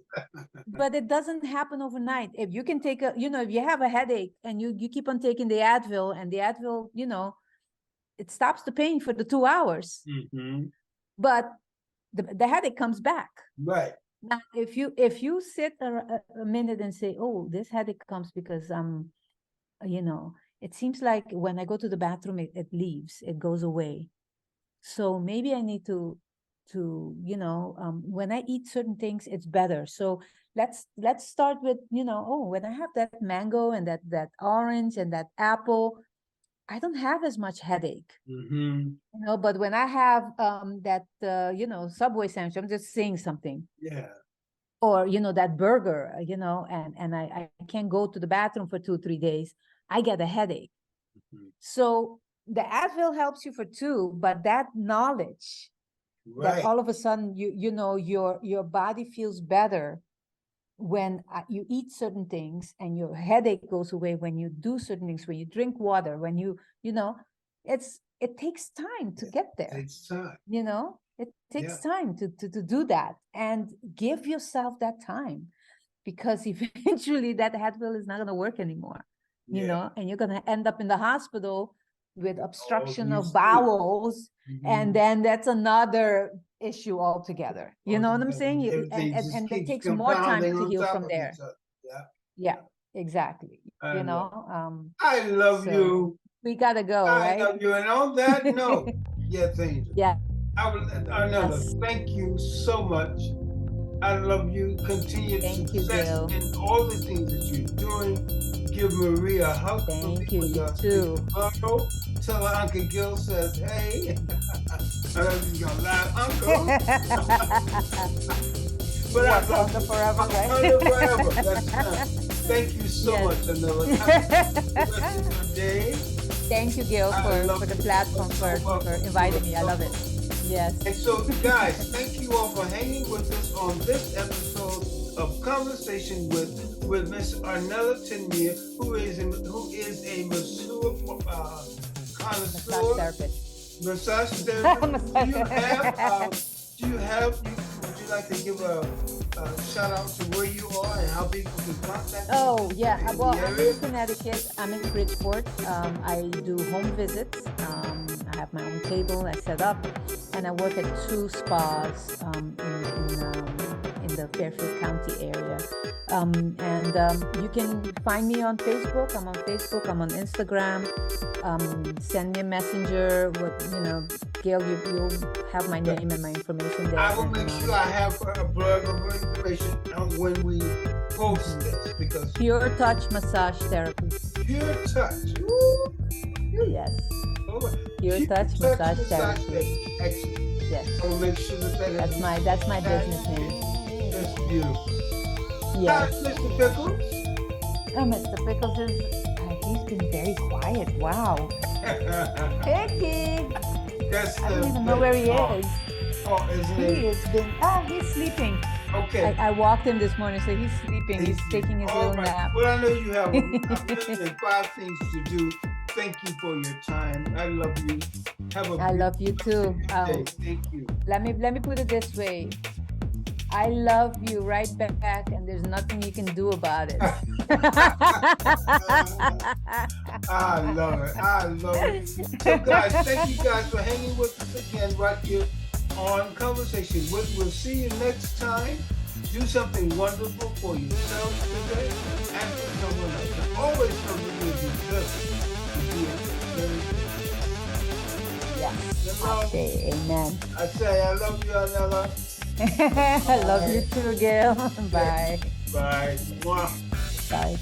But it doesn't happen overnight. If you can take you know, if you have a headache and you keep on taking the Advil, and the Advil, you know, it stops the pain for the 2 hours, Mm-hmm. but the headache comes back. Right. Now, if you sit a minute and say, oh, this headache comes because you know, it seems like when I go to the bathroom, it leaves, it goes away. So maybe I need to you know, when I eat certain things, it's better. So let's start with, you know, oh, when I have that mango and that orange and that apple, I don't have as much headache. Mm-hmm. You know, but when I have that you know, Subway sandwich, I'm just saying something, Yeah. or you know, that burger, you know, and I can't go to the bathroom for 2, 3 days, I get a headache. Mm-hmm. So the Advil helps you for two, but that knowledge that Right. all of a sudden you know, your body feels better when you eat certain things, and your headache goes away when you do certain things, when you drink water, when you know, it takes time to Yeah. get It there. takes time. You know, it Yeah. takes time to do that, and give yourself that time, because eventually that Advil is not going to work anymore, you Yeah. know, and you're going to end up in the hospital with All obstruction of these things. bowels, and Mm-hmm. then that's another issue altogether. You know what I'm Altogether, saying? everything just And it keeps takes more time compounding to on heal top from of each there. other. Yeah. Yeah, Yeah. exactly. I You love. know, I love so you. we gotta go, I right? love you. And on that note, yes, Angel. Yeah. Arnela, Yes. thank you so much. I love you. Continued Thank you, success Gil. in all the things that you're doing. Give Maria a hug for me Thank you. when You y'all speak too. tomorrow. Tell her Uncle Gil says, hey. I know she's gonna laugh, Uncle. But I What, love Wakanda you. forever, right? Wakanda forever. That's thank you so Yes. much, Arnela. Have a good rest of your day. Thank you, Gil, I love for the you. platform, You're so for welcome. inviting me. I love it. Yes. And so, guys, thank you all for hanging with us on this episode of Conversation with Miss Arnela Ten Meer, who is a masseur Massage connoisseur, therapist. massage therapist. Do you have? Would you like to give a shout out to where you are and how people can contact you? Oh, yeah. In Well, the I'm area? in Connecticut. I'm in Bridgeport. I do home visits. I have my own table I set up, and I work at 2 spas in the Fairfield County area. You can find me on Facebook. I'm on Facebook. I'm on Instagram. Send me a messenger. Gail, you'll have my name and my information there. I will make sure I have a blog of information when we post this, because Pure Touch Massage Therapy. Pure Touch. Woo. Yes. Oh, Pure Touch Massage Therapy. Excellent. Yes. I will make sure that is. That's my business name. That's beautiful. Yes. Mr. Pickles. Oh, Mr. Pickles he's been very quiet. Wow. Picky. That's I don't even know where he is. Oh, isn't He it? has been. He's sleeping. Okay. I walked him this morning, so he's sleeping. He's taking his little nap. Well, I know you have a million and 5 things to do. Thank you for your time. I love you. I love you too. Thank you. Let me put it this way. I love you right back, and there's nothing you can do about it. I love it. I love it. So, guys, thank you guys for hanging with us again right here on Conversation. We'll see you next time. Do something wonderful for yourself today and for someone else. And always something you deserve to be very good. Yes. Okay, amen. I say I love you, Arnela. I love you too, Gail. Bye. Bye. Mwah. Bye.